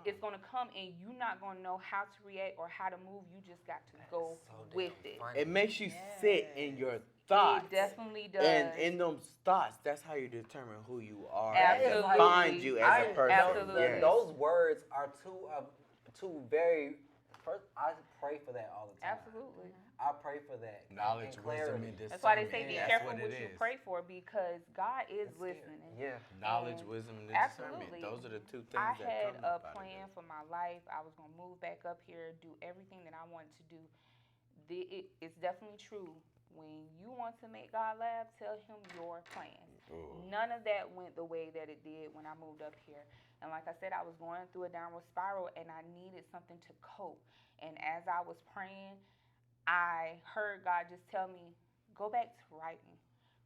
It's going to come, and you're not going to know how to react or how to move. You just got to go with it. It makes you sit in your thoughts. It definitely does. And in those thoughts, that's how you determine who you are. Absolutely. And find you as a person. Absolutely. Yes. Those words are two very. First, I pray for that all the time. Absolutely. I pray for that. Knowledge, and wisdom, clarity. and discernment. That's why they say be That's careful what what it you is. pray for because God is It's listening. Yeah. Knowledge, And wisdom, and absolutely. discernment. Those are the two things I that had come a up out of plan this. for my life. I was going to move back up here, do everything that I wanted to do. It's definitely true. When you want to make God laugh, tell him your plans. None of that went the way that it did when I moved up here. And like I said, I was going through a downward spiral and I needed something to cope. And as I was praying, I heard God just tell me, go back to writing.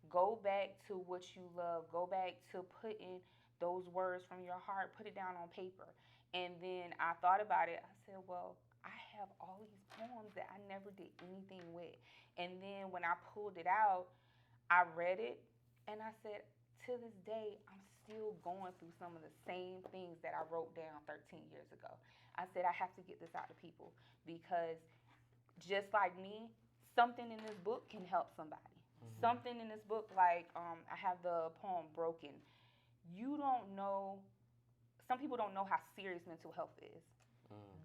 Go back to what you love. Go back to putting those words from your heart. Put it down on paper. And then I thought about it. I said, well, I have all these poems that I never did anything with. And then when I pulled it out, I read it. And I said, to this day, I'm still going through some of the same things that I wrote down 13 years ago. I said, I have to get this out to people because just like me, something in this book can help somebody. Something in this book, like I have the poem Broken. You don't know, some people don't know how serious mental health is.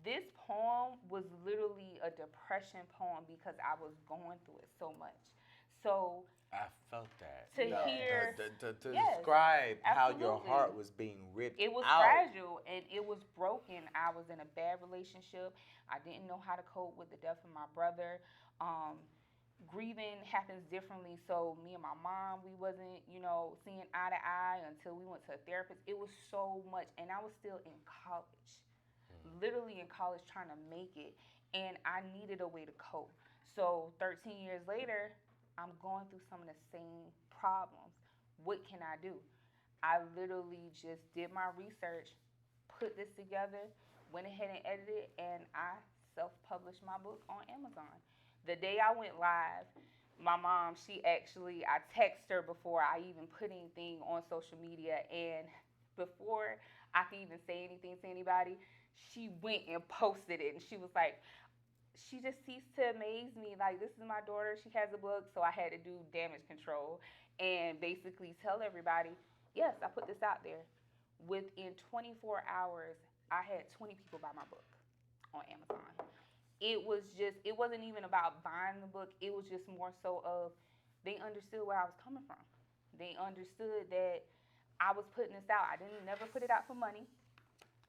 This poem was literally a depression poem because I was going through it so much. So I felt that. To hear- To Yes, describe how your absolutely. heart was being ripped it was out. fragile and it was broken. I was in a bad relationship. I didn't know how to cope with the death of my brother. Grieving happens differently. So me and my mom, we wasn't, seeing eye to eye until we went to a therapist. It was so much. And I was still in college, literally in college trying to make it. And I needed a way to cope. So 13 years later, I'm going through some of the same problems. What can I do? I literally just did my research, put this together, went ahead and edited, and I self-published my book on Amazon. The day I went live, my mom, I texted her before I even put anything on social media, and before I could even say anything to anybody, she went and posted it, and she was like, she just ceased to amaze me. Like, this is my daughter. She has a book, so I had to do damage control and basically tell everybody, yes, I put this out there. Within 24 hours, I had 20 people buy my book on Amazon. It wasn't even about buying the book. It was just more so of they understood where I was coming from. They understood that I was putting this out. I didn't never put it out for money.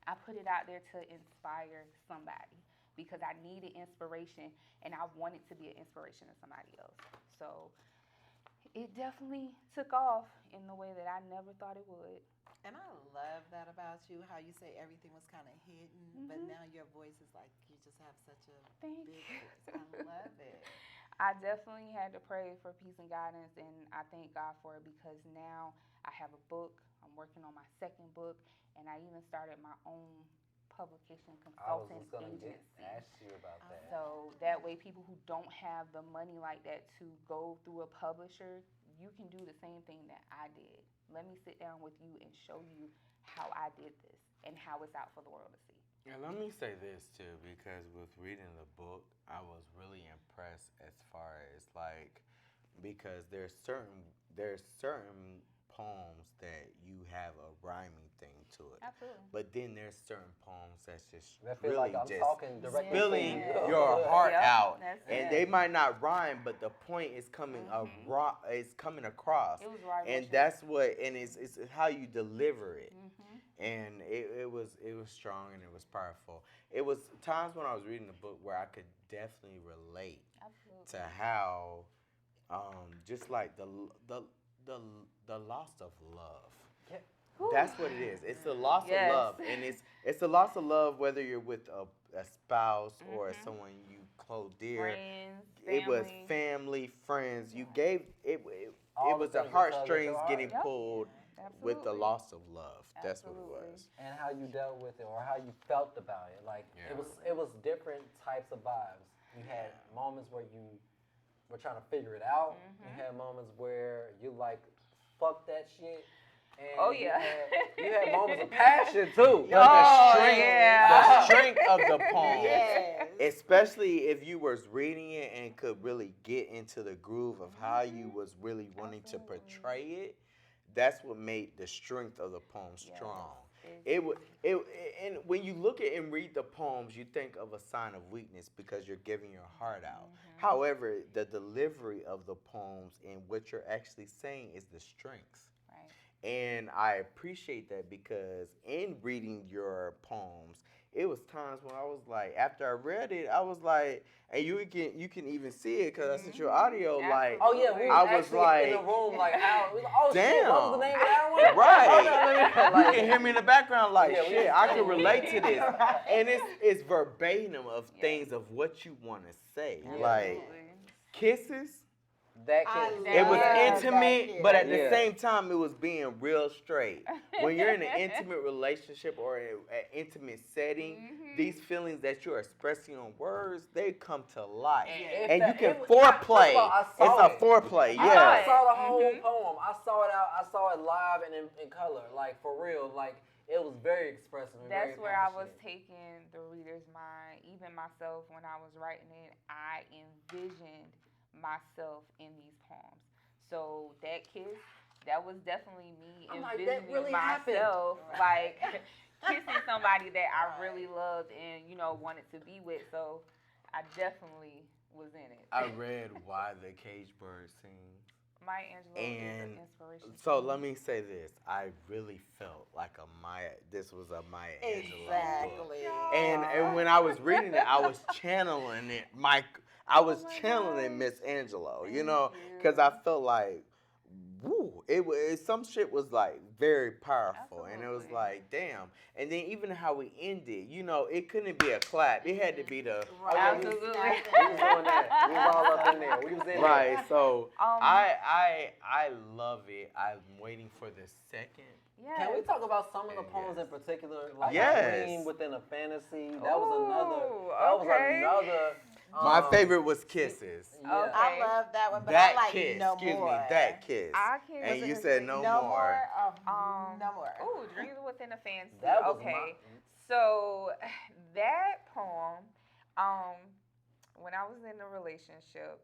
I put it out there to inspire somebody because I needed inspiration and I wanted to be an inspiration to somebody else. So it definitely took off in the way that I never thought it would. And I love that about you, how you say everything was kind of hidden, but now your voice is like, you just have such a Thank big you. voice. I love it. I definitely had to pray for peace and guidance, and I thank God for it because now I have a book. I'm working on my second book, and I even started my own publication I was consulting just gonna agency. ask you about that. So that way, people who don't have the money like that to go through a publisher, you can do the same thing that I did. Let me sit down with you and show you how I did this and how it's out for the world to see. And let me say this too, because with reading the book, I was really impressed as far as because there's certain poems that you have a rhyming thing to it. Absolutely. But then there's certain poems that's just I feel really like I'm just talking directly spilling to you. your heart Yep, out, that's and it. they might not rhyme, but the point is coming is coming across, It was right. and that's what, and it's how you deliver it. And it was strong and it was powerful. It was times when I was reading the book where I could definitely relate Absolutely. to how just like the the loss of love. Yeah. That's what it is. It's the loss Yes. of love, and it's the loss of love whether you're with a spouse or someone you hold dear. Friends, It was family. family, friends. You gave it. All It the was the things that tug at your heartstrings heart. getting Yep. pulled with the Absolutely. loss of love. That's what it Absolutely. was. And how you dealt with it or how you felt about it. Like Yeah. it was different types of vibes. You had moments where you were trying to figure it out. You had moments where you like fuck that shit. And Oh, yeah. you had moments of passion too. But Oh, the strength, yeah. the strength of the poems, Yes. especially if you was reading it and could really get into the groove of how you was really wanting to portray it, that's what made the strength of the poem strong. It would and when you look at and read the poems, you think of a sign of weakness because you're giving your heart out. However, the delivery of the poems and what you're actually saying is the strengths. Right. And I appreciate that because in reading your poems, it was times when I was like, after I read it, I was like, and you can even see it because I sent you audio. Like, Oh yeah, we I was was actually in like, the room like, how? Oh damn. shit, what was the name of that one? Right. You can hear me in the background like, Yeah, we shit, was I can singing. relate to this. And it's verbatim of things of what you want to say. Like, kisses. That I kid. It was love that intimate, kid. but at the Yeah. same time, it was being real straight. When you're in an intimate relationship or an intimate setting, these feelings that you're expressing on words, they come to life. If And that- you can it was- foreplay. first of all, I It's saw a it. foreplay, I yeah. saw the whole poem. I saw it out. I saw it live and in color, like for real. Like it was very expressive. And That's very where I was passionate. taking the reader's mind. Even myself, when I was writing it, I envisioned myself in these poems. So that kiss, that was definitely me I'm like, that envisioning really happened. myself, like kissing somebody that I really loved and wanted to be with. So I definitely was in it. I read Why the Cage Bird Sings. Maya Angelou is And an inspiration. so let me say this. I really felt like this was a Maya Angelou book. Exactly. And when I was reading it, I was channeling it. I was channeling Miss Angelo, because I felt like, woo, some shit was like very powerful, and it was Absolutely. like, damn. And then even how we ended, it couldn't be a clap. It had to be the Absolutely. We was doing that. We was all up in there. We was in right. there. So Um, I love it. I'm waiting for the second. Yes. Can we talk about some of the Yes. poems in particular? Like Yes. a dream within a fantasy. That was Ooh, another. okay. My favorite was Kisses. Yeah. Okay. I love that one, but That I like kiss, no excuse more. me, that kiss. I can. And you said no more. No more. Ooh, Dreams Within a Fantasy. That was Okay. So that poem, when I was in a relationship,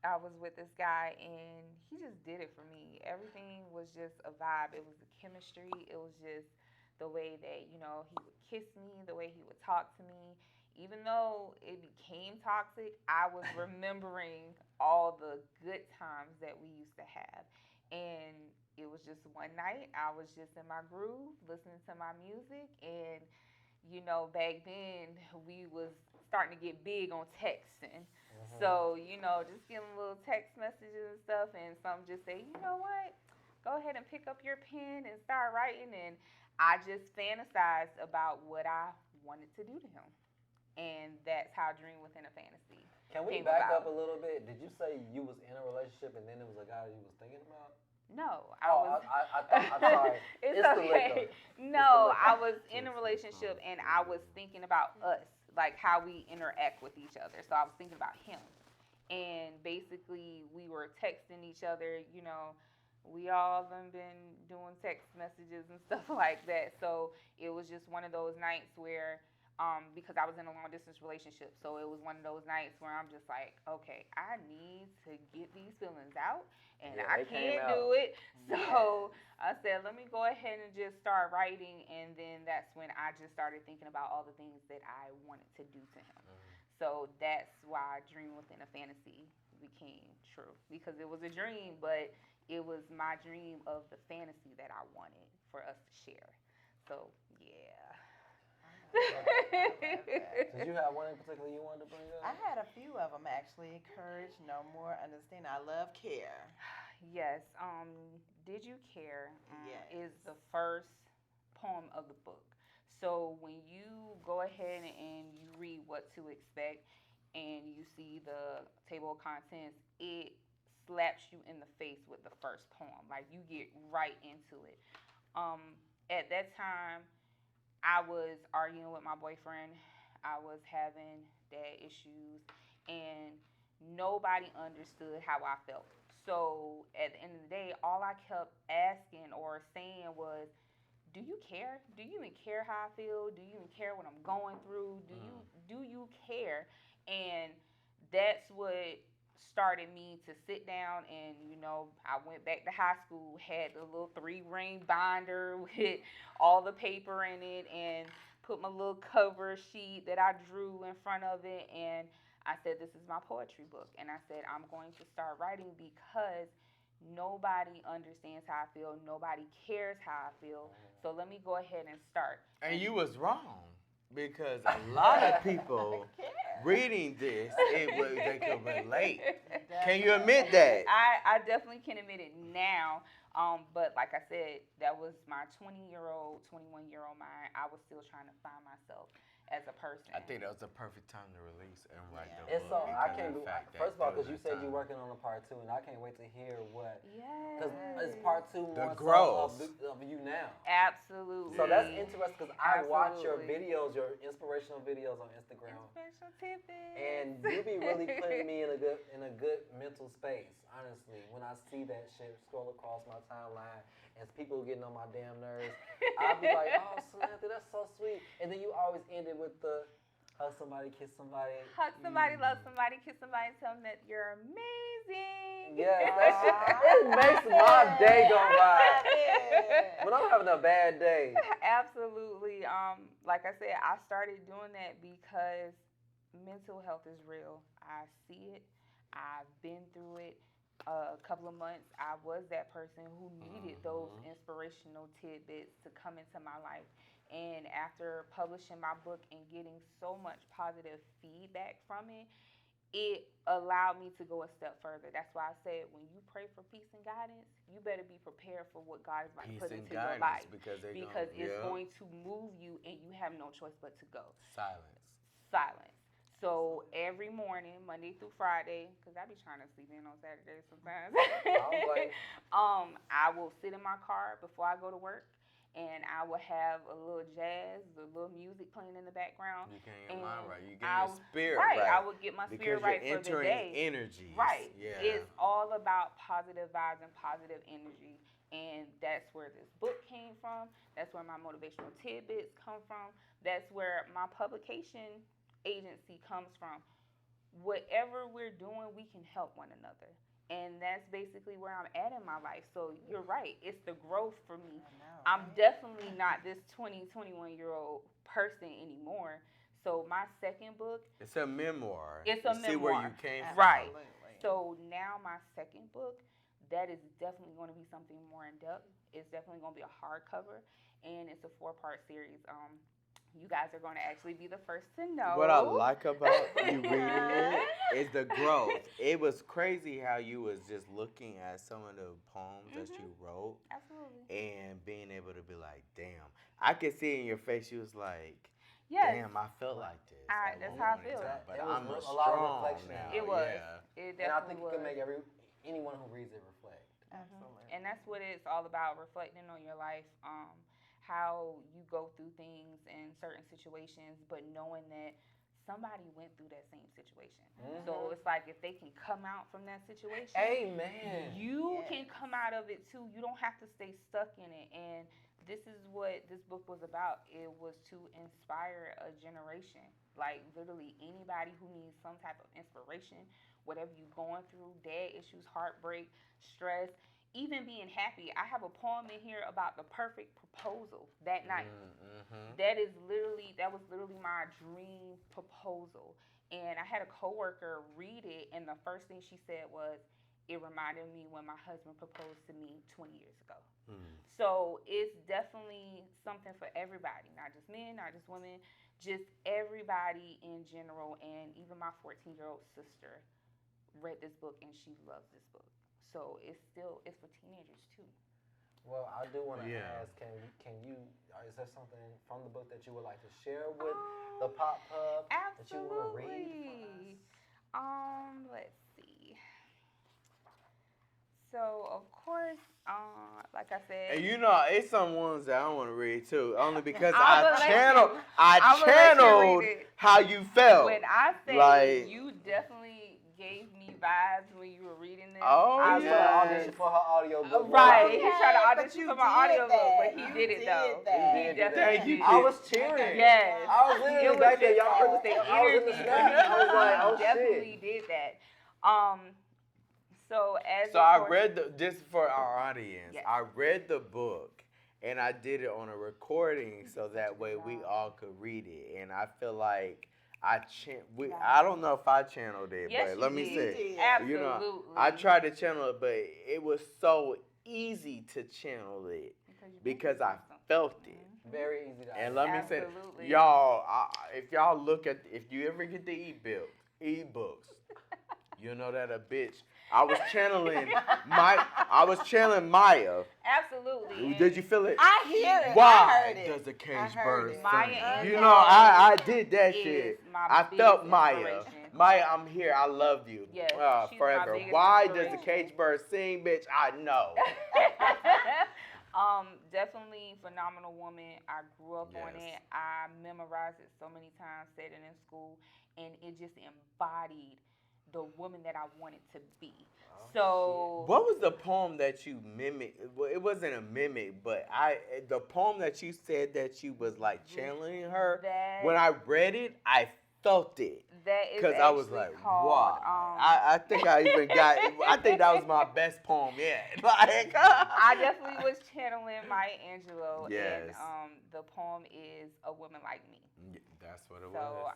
I was with this guy and he just did it for me. Everything was just a vibe. It was the chemistry. It was just the way that, he would kiss me, the way he would talk to me. Even though it became toxic, I was remembering all the good times that we used to have. And it was just one night, I was just in my groove, listening to my music. And, back then, we was starting to get big on texting. So, just getting little text messages and stuff. And some just say, you know what? Go ahead and pick up your pen and start writing. And I just fantasized about what I wanted to do to him. And that's how Dream Within a Fantasy. Can we came back about. up a little bit? Did you say you was in a relationship and then it was a guy you was thinking about? No, I thought. I'm sorry. It's the okay. liquor. No, liquor. I was in a relationship and I was thinking about us, like how we interact with each other. So I was thinking about him. And basically, we were texting each other, we all have been doing text messages and stuff like that. So it was just one of those nights where, because I was in a long distance relationship, so it was one of those nights where I'm just like, okay, I need to get these feelings out, and Yeah, I they came can't out. do it. So I said, let me go ahead and just start writing, and then that's when I just started thinking about all the things that I wanted to do to him. So that's why Dream Within a Fantasy became true, because it was a dream, but it was my dream of the fantasy that I wanted for us to share. So yeah. Did you have one in particular you wanted to bring up? I had a few of them actually. Courage, no more, understand. I love care. Yes. Did You Care Yes. is the first poem of the book. So when you go ahead and you read What to Expect and you see the table of contents, it slaps you in the face with the first poem. Like you get right into it. At that time, I was arguing with my boyfriend. I was having dad issues, and nobody understood how I felt. So at the end of the day, all I kept asking or saying was, "Do you care? Do you even care how I feel? Do you even care what I'm going through? Do you care?" And that's what started me to sit down and I went back to high school, had the little 3-ring binder with all the paper in it and put my little cover sheet that I drew in front of it, and I said, "This is my poetry book." And I said, "I'm going to start writing because nobody understands how I feel, nobody cares how I feel, so let me go ahead and start." And you was wrong because a lot of people reading this, they could relate. Can you admit that? I definitely can admit it now. But like I said, that was my 20-year-old, 21-year-old mind. I was still trying to find myself as a person. I think that was the perfect time to release and write the It's book. so I because can't. of the fact that First of all, there was because you a said time. you're working on a part 2, and I can't wait to hear what. Yes. Because it's part 2 The more growth. so of you now. Absolutely. So that's interesting because I watch your Absolutely. videos, your inspirational videos on Instagram, Inspirational tidbits. and you be really putting me in a good mental space. Honestly, when I see that shit scroll across my timeline and people getting on my damn nerves, I'll be like, "Oh, Samantha, that's so sweet." And then you always end it with the hug somebody, kiss somebody. Hug somebody, love somebody, kiss somebody, tell them that you're amazing. Yes, that shit, it makes my day go by. When I'm having a bad day. Absolutely. Like I said, I started doing that because mental health is real. I see it. I've been through it. A couple of months, I was that person who needed those inspirational tidbits to come into my life. And after publishing my book and getting so much positive feedback from it, it allowed me to go a step further. That's why I said, when you pray for peace and guidance, you better be prepared for what God is about to put into your life. Because It's going to move you and you have no choice but to go. Silence. So every morning, Monday through Friday, because I be trying to sleep in on Saturdays sometimes, I will sit in my car before I go to work, and I will have a little jazz, a little music playing in the background. You getting your mind right. You getting your spirit right. I would get my spirit right for the day. Energy. Right. Yeah. It's all about positive vibes and positive energy. And that's where this book came from. That's where my motivational tidbits come from. That's where my publication agency comes from. Whatever we're doing, we can help one another. And that's basically where I'm at in my life. So you're right. It's the growth for me. I'm definitely not this 21-year-old person anymore. So my second book. It's a memoir. It's a memoir. See where you came from. Right. So now my second book, that is definitely going to be something more in depth. It's definitely going to be a hardcover, and it's a 4-part series. You guys are going to actually be the first to know. What I like about you reading it is the growth. It was crazy how you was just looking at some of the poems that you wrote. Absolutely. And being able to be like, damn. I could see in your face you was like, yes. Damn, I felt like this. That's how I feel. But It was I'm a strong lot of reflection. now. It was. Yeah. It And I definitely think was. it can make anyone who reads it reflect. Absolutely. And that's what it's all about, reflecting on your life, how you go through things in certain situations, but knowing that somebody went through that same situation. So it's like if they can come out from that situation, Amen. you can come out of it too. You don't have to stay stuck in it. And this is what this book was about. It was to inspire a generation. Like literally anybody who needs some type of inspiration, whatever you're going through, dad issues, heartbreak, stress, even being happy. I have a poem in here about the perfect proposal that night. That was literally my dream proposal. And I had a coworker read it, and the first thing she said was, it reminded me when my husband proposed to me 20 years ago. So it's definitely something for everybody, not just men, not just women. just everybody in general, and even my 14-year-old sister read this book and she loves this book. So it's for teenagers too. Well, I do want to Yeah. ask, can you, is there something from the book that you would like to share with the Pop Pub that you want to read for us? Let's see. So of course, like I said, And you know, it's some ones that I want to read too, only because I'ma let I I'ma let you channeled read it. how you felt. when I say like- you definitely gave me vibes when you were reading this. Oh, I was yeah. trying to audition for her audio book. Right, he Okay, tried to but audition you for my did audio book, but that. he You did it did though. that. He He did definitely Thank you, did. I was cheering. Yes. I was It literally was back there. just- Y'all it was the understand? I was in the energy. snap. I was like, oh definitely shit. did that. So as So of I course- read just for our audience. Yes. I read the book and I did it on a recording so that way we job. all could read it. And I feel like I don't know if I channeled it, Yes, but you let me did. say, Absolutely. you know, I tried to channel it, but it was so easy to channel it because I felt it. Very easy to And let me say, Absolutely. y'all, if y'all if you ever get the ebooks, you know that a bitch. I was channeling Maya. Absolutely. Did you feel it? I hear it. I Why heard it. does the cage I heard bird it. Maya sing? and You Kandi know, I did that is shit. my I biggest felt Maya. inspiration. Maya, I'm here. I love you. Yes, she's my forever. biggest Why does the inspiration. cage bird sing, bitch? I know. Definitely phenomenal woman. I grew up on Yes. it. I memorized it so many times, said it in school, and it just embodied the woman that I wanted to be. So What was the poem that you mimicked? Well, it wasn't a mimic, but the poem that you said that you was like channeling her. that When I read it, I felt it. that is Because I was actually like, called, wow. I think I even got, I think that was my best poem yet. Like, I definitely was channeling Maya Angelou, Yes. and the poem is "A Woman Like Me." That's what it So was.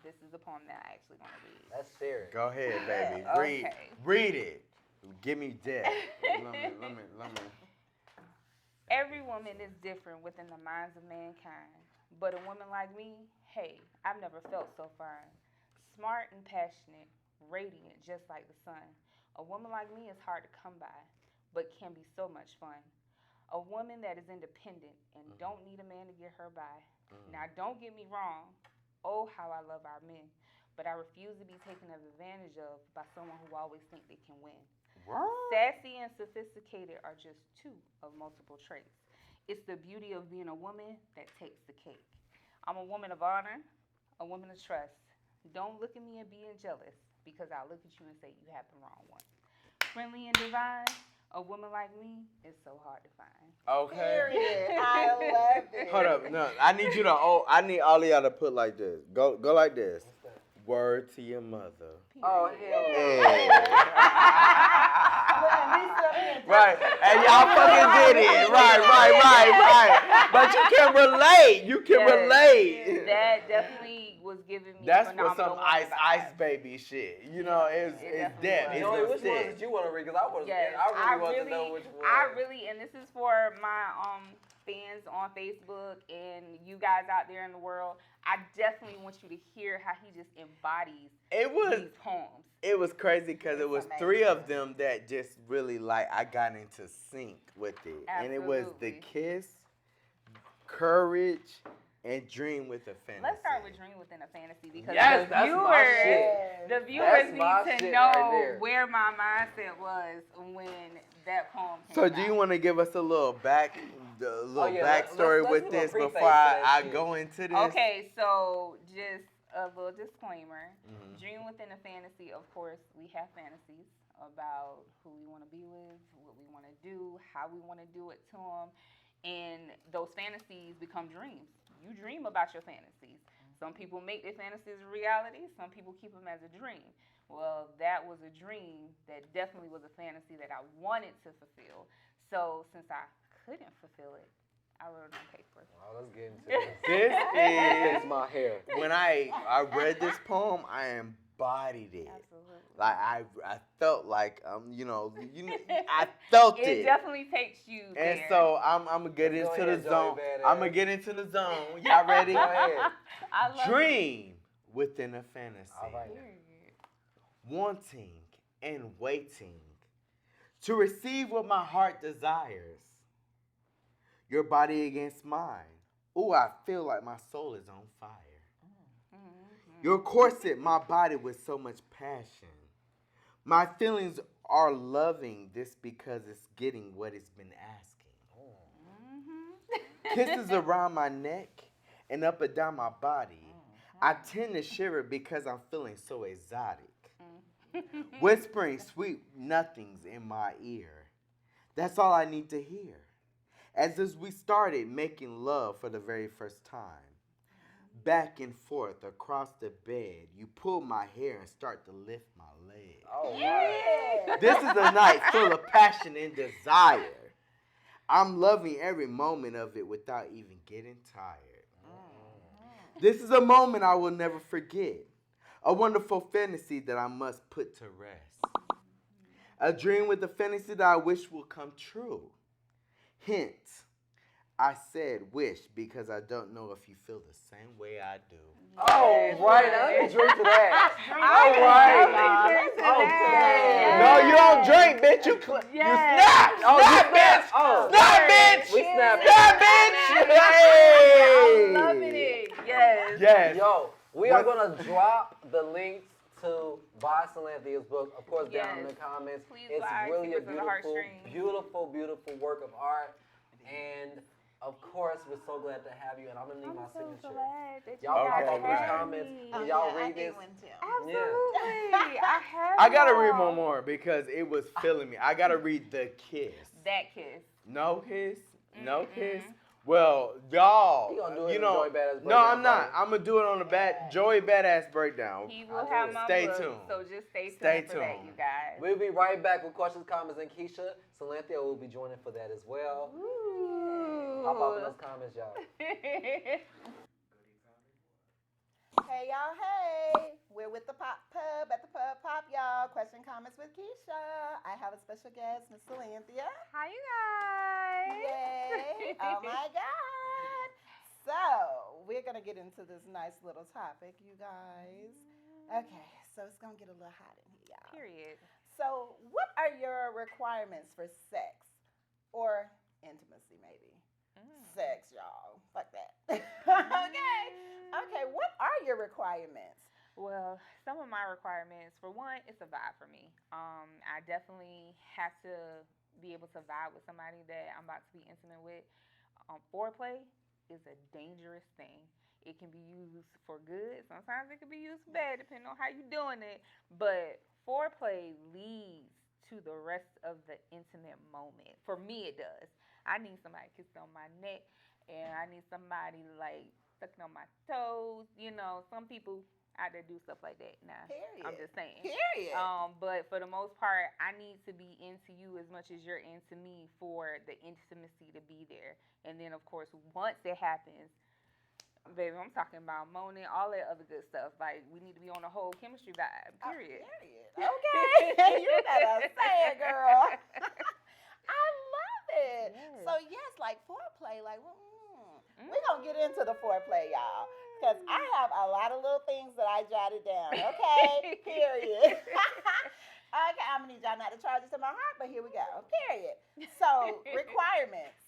this is the poem that I actually want to read. Let's share it. Go ahead, baby. Okay. Read it. Give me death. let me. Every woman is different within the minds of mankind, but a woman like me, hey, I've never felt so fine. Smart and passionate, radiant just like the sun. A woman like me is hard to come by, but can be so much fun. A woman that is independent and don't need a man to get her by. Now, don't get me wrong. Oh, how I love our men. But I refuse to be taken advantage of by someone who always think they can win. Sassy and sophisticated are just two of multiple traits. It's the beauty of being a woman that takes the cake. I'm a woman of honor, a woman of trust. Don't look at me and being jealous, because I'll look at you and say you have the wrong one. Friendly and divine, a woman like me is so hard to find. Okay. Period. I love it. Hold up. No, I need you to. I need all of y'all to put like this. Go like this. Word to your mother. Oh, hell no. Hey. Right. And y'all fucking did it. Right. But you can relate. You can Yes. relate. That definitely was giving me That's for phenomenal some woman ice vibes. baby shit. You know, it's definitely depth. was. It's Joey, the which ones stick. did you want to read? Because Yes, I really want to know which one. and this is for my fans on Facebook and you guys out there in the world. I definitely want you to hear how he just embodies these poems. It was crazy because it was amazing. 3 of them that just really I got into sync with it. And it was the Absolutely. kiss, courage, and dream with a fantasy. Let's start with Dream Within a Fantasy, because Yes, the that's my viewers, shit. the viewers That's my need to shit know right there. where my mindset was when that poem came So do you out. want to give us a little yeah, backstory let's with do a this preface before to I that shit. go into this? Okay, so just a little disclaimer. Mhm. Dream Within a Fantasy, of course, we have fantasies about who we want to be with, what we want to do, how we want to do it to them, and those fantasies become dreams. You dream about your fantasies. Some people make their fantasies a reality. Some people keep them as a dream. Well, that was a dream that definitely was a fantasy that I wanted to fulfill. So since I couldn't fulfill it, I wrote it on paper. Oh, let's get into this. This Fix is my hair. when I read this poem, I embodied it. Absolutely. Like I felt like I felt it. It definitely takes you And there. so I'm gonna get Let's go into the ahead, Joey zone. Badass. I'm gonna get into the zone. Y'all ready? Go ahead. I love Dream within a fantasy. All right. it. Period. Wanting and waiting to receive what my heart desires. Your body against mine. Ooh, I feel like my soul is on fire. Mm-hmm. Your corset, my body with so much passion. My feelings are loving this because it's getting what it's been asking. Kisses around my neck and up and down my body. I tend to shiver because I'm feeling so exotic. Whispering sweet nothings in my ear. That's all I need to hear. As we started making love for the very first time. Back and forth across the bed, you pull my hair and start to lift my leg. Oh, Yeah. This is a night full of passion and desire. I'm loving every moment of it without even getting tired. This is a moment I will never forget. A wonderful fantasy that I must put to rest. A dream with a fantasy that I wish will come true. Hint, I said wish because I don't know if you feel the same way I do. Oh, right. I didn't drink to that. All right. No, you don't drink, bitch. You snap. Oh, Snap, you snap. bitch. Oh. Snap, bitch. We snapped. Snap, bitch. Hey. I'm loving it. Yes. Yes. Yo, we are going to drop the links to buy Salanthia's book, of course, down in the comments. Please It's buy really a Secrets of the Heartstrings. beautiful work of art. And, of course, we're so glad to have you. And I'm going to need my signature. Y'all pop Okay, up in the right. comments. Oh, When y'all yeah, I read need this. one too. Absolutely. I have I gotta one. read one more because it was filling me. I gotta read The Kiss. That kiss. No kiss? No kiss? Well, y'all, He gonna do it you in know, Joey Badass no, Breakdown, I'm not. bro. I'm gonna do it on the Joey Badass Breakdown. He will have my Stay book, tuned. so just stay tuned Stay for that, tuned. you guys. We'll be right back with questions, comments, and Keisha. Salanthia will be joining for that as well. Ooh. Pop up in those comments, y'all. Hey y'all, hey! We're with the Pop Pub at the Pub Pop, y'all. Question, comments with Keisha. I have a special guest, Miss Salanthia. Hi, you guys. Yay! Oh my God! So we're gonna get into this nice little topic, you guys. Okay, so it's gonna get a little hot in here, y'all. Period. So, what are your requirements for sex or intimacy, maybe? Sex, y'all. Fuck that. Okay. Okay, what are your requirements? Well, some of my requirements, for one, it's a vibe for me. I definitely have to be able to vibe with somebody that I'm about to be intimate with. Foreplay is a dangerous thing. It can be used for good. Sometimes it can be used for bad, depending on how you're doing it. But foreplay leads to the rest of the intimate moment. For me, it does. I need somebody kissing on my neck, and I need somebody like sucking on my toes. You know, some people out there do stuff like that. Nah, Period. I'm just saying. Period. But for the most part, I need to be into you as much as you're into me for the intimacy to be there. And then, of course, once it happens, baby, I'm talking about moaning, all that other good stuff. Like, we need to be on a whole chemistry vibe, period. Period. Okay. You better say it, girl. I love it. Yes. So, yes, like foreplay, like, we're going to get into the foreplay, y'all. Because I have a lot of little things that I jotted down, okay? Period. Okay, I'm going to need y'all not to charge it to my heart, but here we go. Period. So, requirements.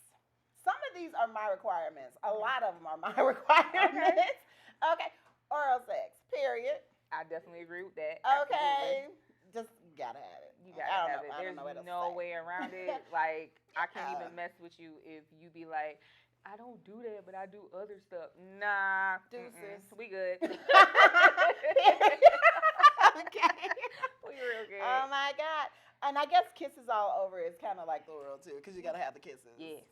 Some of these are my requirements. A lot of them are my requirements. Okay. Oral sex, period. I definitely agree with that. Okay. Just gotta have it. You gotta have it. There's no say. way around it. Like, I can't Yeah. even mess with you if you be like, I don't do that, but I do other stuff. Nah. Deuces. We good. Okay. We real good. Oh my God. And I guess kisses all over is kind of like the world too, because you gotta have the kisses. Yes.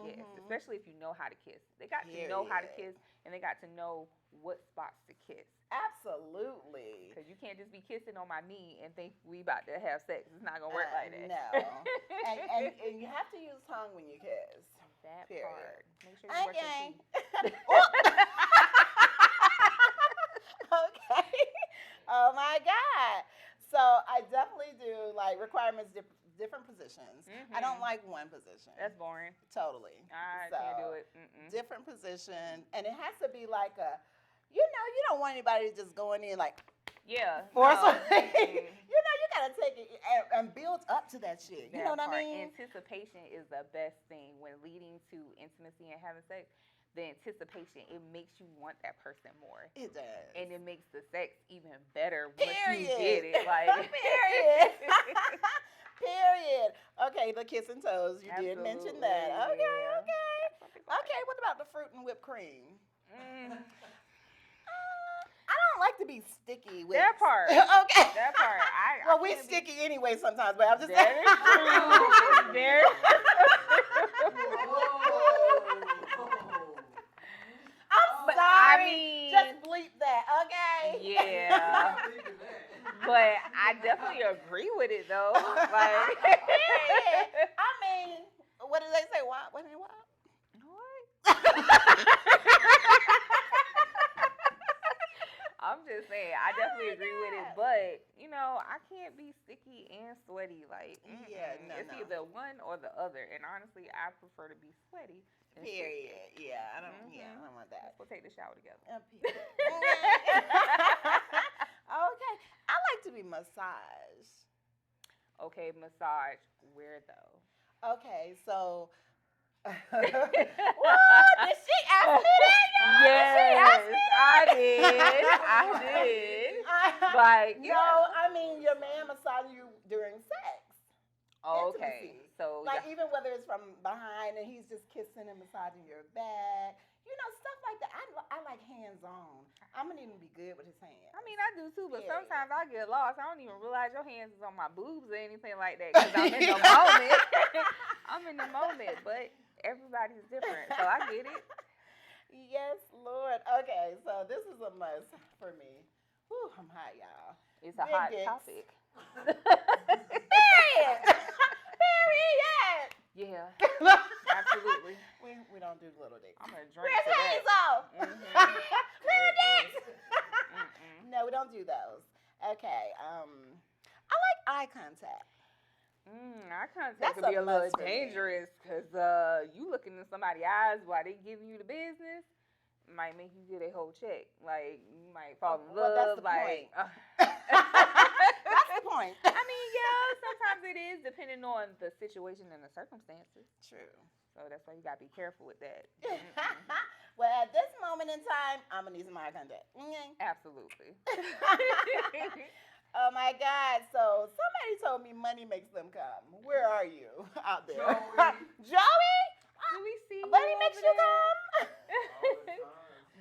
Yes. Mhm. Especially if you know how to kiss. They got to know how to Period. kiss, and they got to know what spots to kiss. Absolutely. Because you can't just be kissing on my knee and think we about to have sex. It's not gonna work like that. No. and you have to use tongue when you kiss. That Period. part. Make sure you brush your Okay. teeth. Okay. Oh my God. So I definitely do like requirements, different positions. I don't like one position. That's boring. Totally. I So, can't do it. Mm-mm. different position, and it has to be like you don't want anybody just going in like Yeah. forcefully. Mm-mm. You gotta take it and build up to that shit. You know what I That part. mean? Anticipation is the best thing when leading to intimacy and having sex. The anticipation, it makes you want that person more. It does. And it makes the sex even better once Period. you get it. Like Period. Period. Okay, the kissing toes. You did Absolutely, mention that. Okay, yeah. okay. That's what people like. Okay, what about the fruit and whipped cream? Mm, I don't like to be sticky with that part. Okay. That part. Well, I we can't be- sticky anyway sometimes, but I'm just That saying. is true. There. I'm But sorry. I mean- just bleep that, okay? Yeah. But I definitely agree with it though. Like Period. I mean, what did they say? What? What? I'm just saying, I definitely agree with it, but you know, I can't be sticky and sweaty. Like, Yeah, no, it's no. either one or the other. And honestly, I prefer to be sweaty. than sticky. Period. Yeah, I don't. Yeah, I don't want that. Let's go take the shower together. Period. Okay, I like to be massaged. Okay, massage. Where though? Okay, so. What? Did she ask me that? Y'all? Did she ask me I did. I did. Like, No, I mean your man massaging you during sex. okay. Intimacy. So Like even whether it's from behind and he's just kissing and massaging your back, stuff like that. I like hands on. I'm gonna even be good with his hands. I mean, I do too, but Period. sometimes I get lost. I don't even realize your hands is on my boobs or anything like that because I'm in the moment. I'm in the moment, but everybody's different, so I get it. Yes, Lord. Okay, so this is a must for me. Whew, I'm hot, y'all. It's a Big hot dicks. topic. Period. Period. Yeah, absolutely. We don't do little dicks. I'm gonna drink Where's to that. Hazel? Little dicks. Mm-mm. No, we don't do those. Okay. I like eye contact. Eye contact That's could be a a little must for me. dangerous because you looking in somebody's eyes while they giving you the business might make you get a whole check. Like you might fall in Well, that's love. the like, That's the point. I mean, yeah, sometimes it is depending on the situation and the circumstances. True. So that's why you gotta be careful with that. Well, at this moment in time, I'm gonna need some eye contact. Okay. Absolutely. Oh my God! So somebody told me money makes them come. Where are you out there? Joey? Do we see Money you makes over you there? come?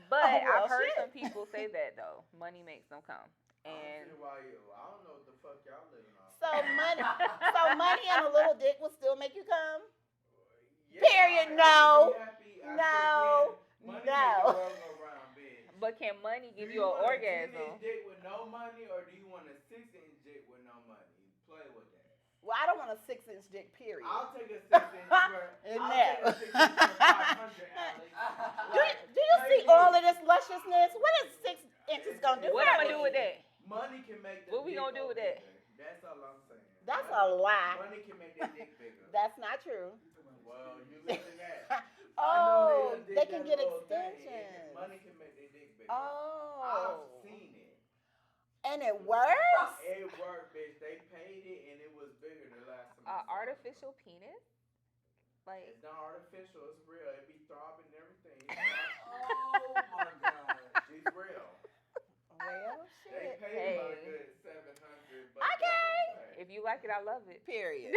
But Oh, well, I've heard shit. some people say that though. Money makes them come. And I don't know what the fuck y'all living on. So money and a little dick will still make you come? Yeah, Period. I No. be happy. No. Money No. make the world go round, bitch. but can money give Do you an want a orgasm? 10-inch dick with no money, or do you want a 6-inch dick with no money? Play with that. Well, I don't want a 6-inch dick, period. I'll take a 6-inch for. And I'll now. take a 6-inch for 500, Alex. Do you see all of this lusciousness? What is 6 inches gonna do? What for I'm gonna do me? with that? Money can make the What we dick gonna do with go that? bigger. That's all I'm saying. That's a lie. Money can make that dick bigger. That's not true. Well, you listen to that. Oh, I know they did can that get little thing. extensions. Money can make their dick bigger. Oh. I've seen it. And it works? It worked, bitch. They paid it and it was bigger the last time. Artificial penis? Like It's not artificial. It's real. It be throbbing and everything. Oh my God. She's real. Well, They shit. paid about a Hey. good 700. But Okay. if you like it, I love it. Period.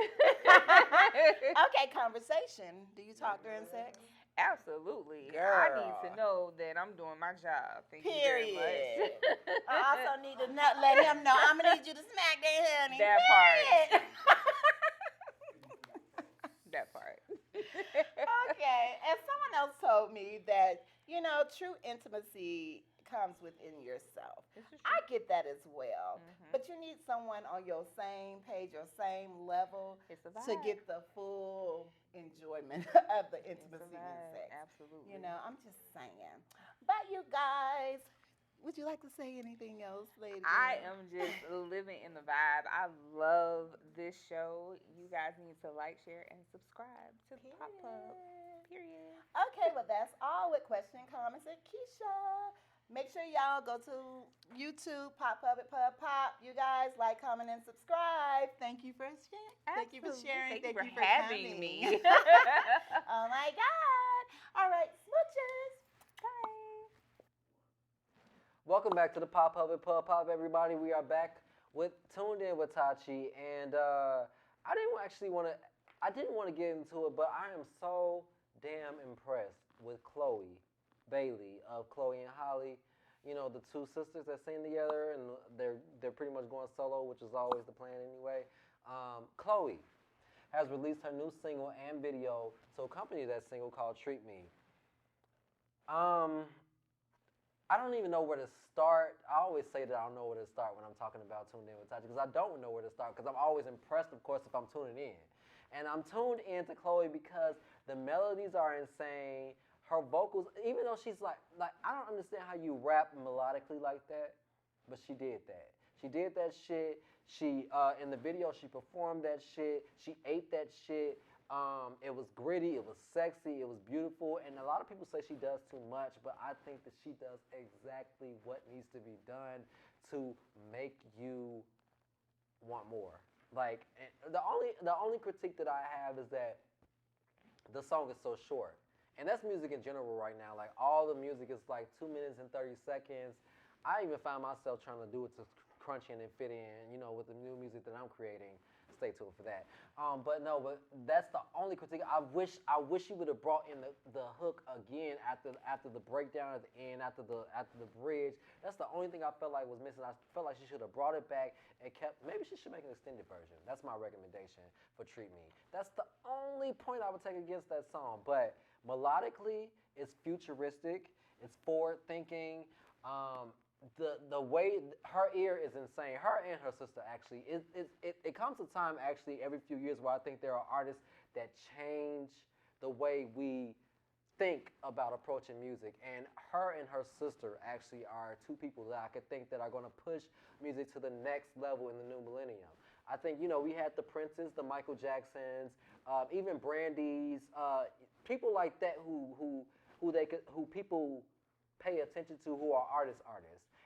Okay, conversation. Do you talk during sex? Absolutely. I Girl. need to know that I'm doing my job. Thank you very Period. much. I also need to let him know I'm gonna need you to smack that honey. That part. Period. That part. Okay, and someone else told me that true intimacy comes within yourself. This is true. I get that as well, Mhm. but you need someone on your same page, your same level It's a to vibe. get the full enjoyment of the It's a intimacy in vibe. sex. Absolutely. I'm just saying. But you guys, Would you like to say anything else, lady? I am just living in the vibe. I love this show. You guys need to like, share, and subscribe to the Pop Pub. Period. Okay, well, that's all with question, comments, and Keisha. Make sure y'all go to YouTube, Pop Puppet Pub Pop. You guys like, comment, and subscribe. Thank you for sharing. Thank you for sharing. Thank you for having coming. me. Oh my God. All right, smooches. Bye. Welcome back to the Pop Puppet Pub Pop, everybody. We are back with Tuned In with Tachi, and I didn't want to get into it, but I am so damn impressed with Chloe Bailey of Chloe and Holly. You know, the two sisters that sing together, and they're pretty much going solo, which is always the plan anyway. Chloe has released her new single and video to accompany that single called "Treat Me." I don't even know where to start. I always say that I don't know where to start when I'm talking about Tuned In with Tachi, because I don't know where to start, because I'm always impressed, of course, if I'm tuning in. And I'm tuned in to Chloe because the melodies are insane. Her vocals, even though she's like I don't understand how you rap melodically like that, but she did that. She did that shit. She in the video she performed that shit. She ate that shit. It was gritty, it was sexy, it was beautiful, and a lot of people say she does too much, but I think that she does exactly what needs to be done to make you want more. Like, the only critique that I have is that the song is so short. And that's music in general right now. Like, all the music is like 2 minutes and 30 seconds. I even find myself trying to do it to crunch in and fit in, you know, with the new music that I'm creating. Stay tuned for that. But that's the only critique. I wish you would have brought in the hook again after the breakdown at the end, after the bridge. That's the only thing I felt like was missing. I felt like she should have brought it back and kept. Maybe she should make an extended version. That's my recommendation for "Treat Me." That's the only point I would take against that song. But melodically, it's futuristic. It's forward thinking. The way her ear is insane. Her and her sister actually. It comes a time actually every few years where I think there are artists that change the way we think about approaching music. And her and her sister actually are two people that I could think that are going to push music to the next level in the new millennium. I think, you know, we had the Princes, the Michael Jacksons, even Brandy's, people like that who people pay attention to, who are artists.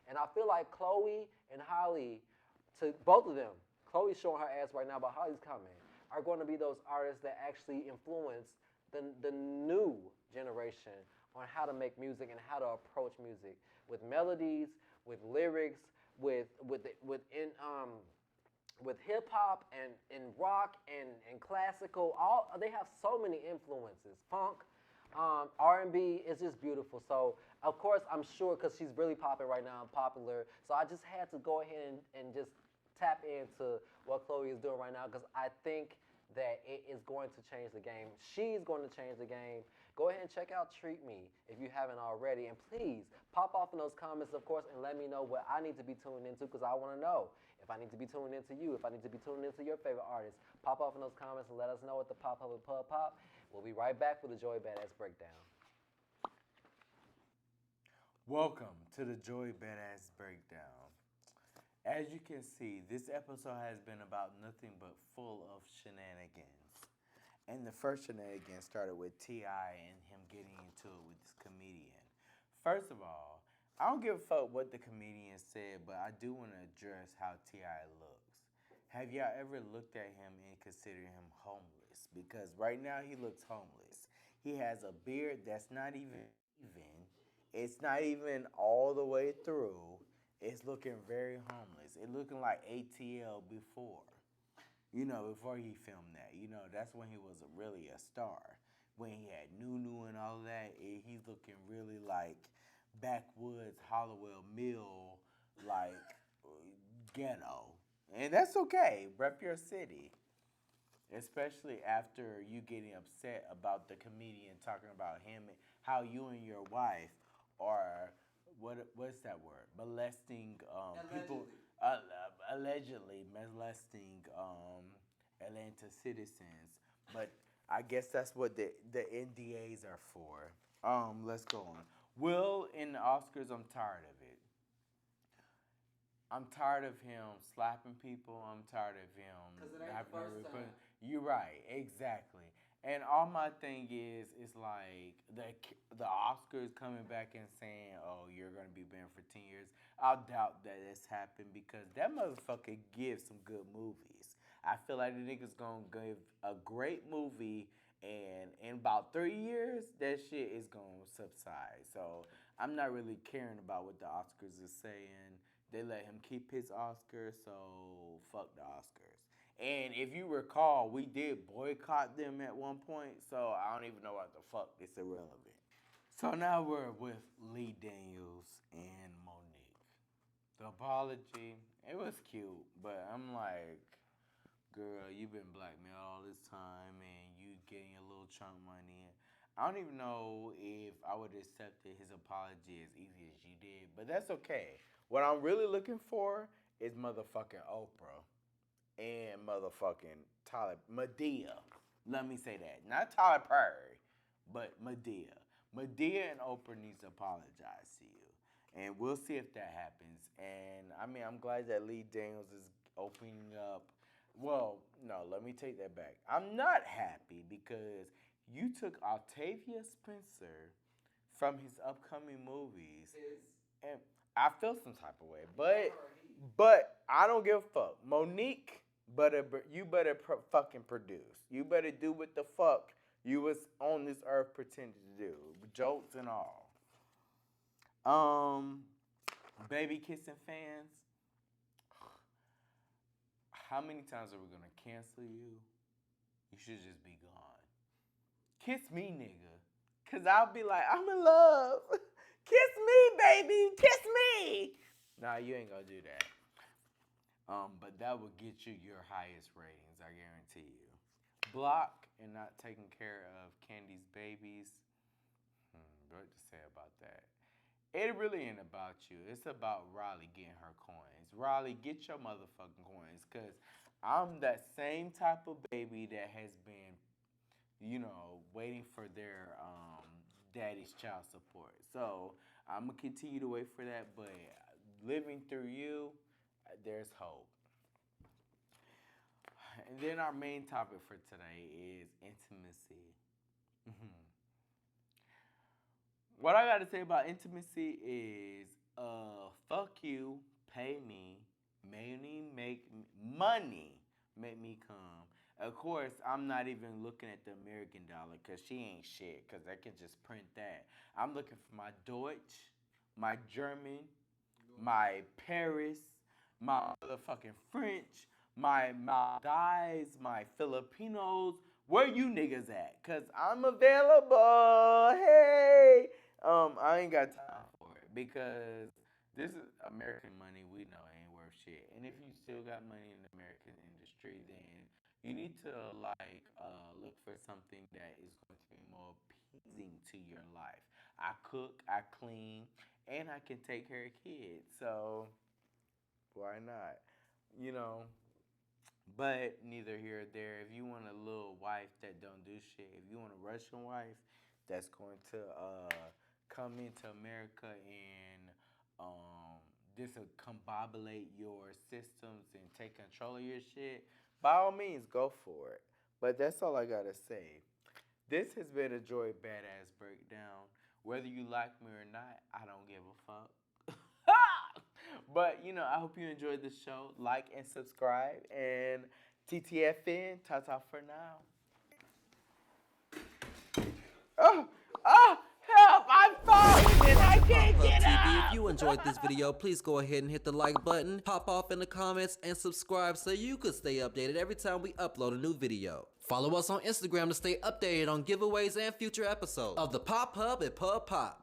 And I feel like Chloe and Holly, to both of them, Chloe's showing her ass right now, but Holly's coming, are going to be those artists that actually influence the new generation on how to make music and how to approach music with melodies, with lyrics, with hip hop and rock and classical. They have so many influences. Funk, R&B is just beautiful. So of course I'm sure, because she's really popping right now, popular. So I just had to go ahead and just tap into what Chloe is doing right now, because I think that it is going to change the game. She's going to change the game. Go ahead and check out "Treat Me" if you haven't already. And please pop off in those comments, of course, and let me know what I need to be tuned into, because I want to know if I need to be tuned into you, if I need to be tuned into your favorite artists. Pop off in those comments and let us know at the Pop Up with Pub Pop. We'll be right back with the Joy Badass Breakdown. Welcome to the Joy Badass Breakdown. As you can see, this episode has been about nothing but full of shenanigans. And the first shenanigan started with T.I. and him getting into it with this comedian. First of all, I don't give a fuck what the comedian said, but I do want to address how T.I. looks. Have y'all ever looked at him and considered him homeless? Because right now he looks homeless. He has a beard that's not even. It's not even all the way through. It's looking very homeless. It's looking like ATL before. You know, before he filmed that. You know, that's when he was really a star. When he had Nunu and all that, he's looking really like backwoods, Hollowell Mill, like ghetto. And that's okay. Rep your city. Especially after you getting upset about the comedian talking about him, how you and your wife are, what's that word? Molesting people. Allegedly molesting Atlanta citizens. But I guess that's what the NDAs are for. Let's go on. Will in the Oscars, I'm tired of it. I'm tired of him slapping people. I'm tired of him. 'Cause it ain't the having first to time. You're right, exactly. And all my thing is, it's like the Oscars coming back and saying, "Oh, you're gonna be banned for 10 years." I doubt that it's happened because that motherfucker gives some good movies. I feel like the nigga's gonna give a great movie, and in about 3 years, that shit is gonna subside. So I'm not really caring about what the Oscars is saying. They let him keep his Oscar, so fuck the Oscars. And if you recall, we did boycott them at one point, so I don't even know what the fuck. It's irrelevant. So now we're with Lee Daniels and Monique. The apology, it was cute, but I'm like, girl, you've been blackmailed all this time and you getting a little chunk money. I don't even know if I would have accepted his apology as easy as you did, but that's okay. What I'm really looking for is motherfucking Oprah and motherfucking Tyler Medea. Let me say that. Not Tyler Perry, but Medea. Medea and Oprah needs to apologize to you. And we'll see if that happens. And I mean, I'm glad that Lee Daniels is opening up. Well, no, let me take that back. I'm not happy because you took Octavia Spencer from his upcoming movies. And I feel some type of way. But I don't give a fuck. Monique, you better fucking produce. You better do what the fuck you was on this earth pretending to do. Jokes and all. Baby kissing fans. How many times are we gonna cancel you? You should just be gone. Kiss me, nigga. Cause I'll be like, I'm in love. Kiss me, baby. Kiss me. Nah, you ain't gonna do that. But that will get you your highest ratings, I guarantee you. Block and not taking care of Kandi's babies. What to say about that? It really ain't about you. It's about Riley getting her coins. Riley, get your motherfucking coins. Because I'm that same type of baby that has been, waiting for their daddy's child support. So I'm going to continue to wait for that. But living through you, there's hope. And then our main topic for today is intimacy. What I gotta say about intimacy is, fuck you, pay me, money make me come. Of course, I'm not even looking at the American dollar because she ain't shit because I can just print that. I'm looking for my Deutsch, my German, my Paris, my motherfucking French, my Maldives, my Filipinos. Where you niggas at? Cause I'm available. Hey. I ain't got time for it because this is American money. We know ain't worth shit. And if you still got money in the American industry, then you need to look for something that is going to be more appeasing to your life. I cook, I clean, and I can take care of kids. So why not? But neither here or there. If you want a little wife that don't do shit, if you want a Russian wife that's going to come into America and discombobulate your systems and take control of your shit, by all means, go for it. But that's all I gotta say. This has been a Joy Badass Breakdown. Whether you like me or not, I don't give a fuck. But, I hope you enjoyed the show. Like and subscribe. And TTFN, ta-ta for now. Help! I'm falling and I can't get up! If you enjoyed this video, please go ahead and hit the like button, pop off in the comments, and subscribe so you can stay updated every time we upload a new video. Follow us on Instagram to stay updated on giveaways and future episodes of the Pop Hub at Pub Pop.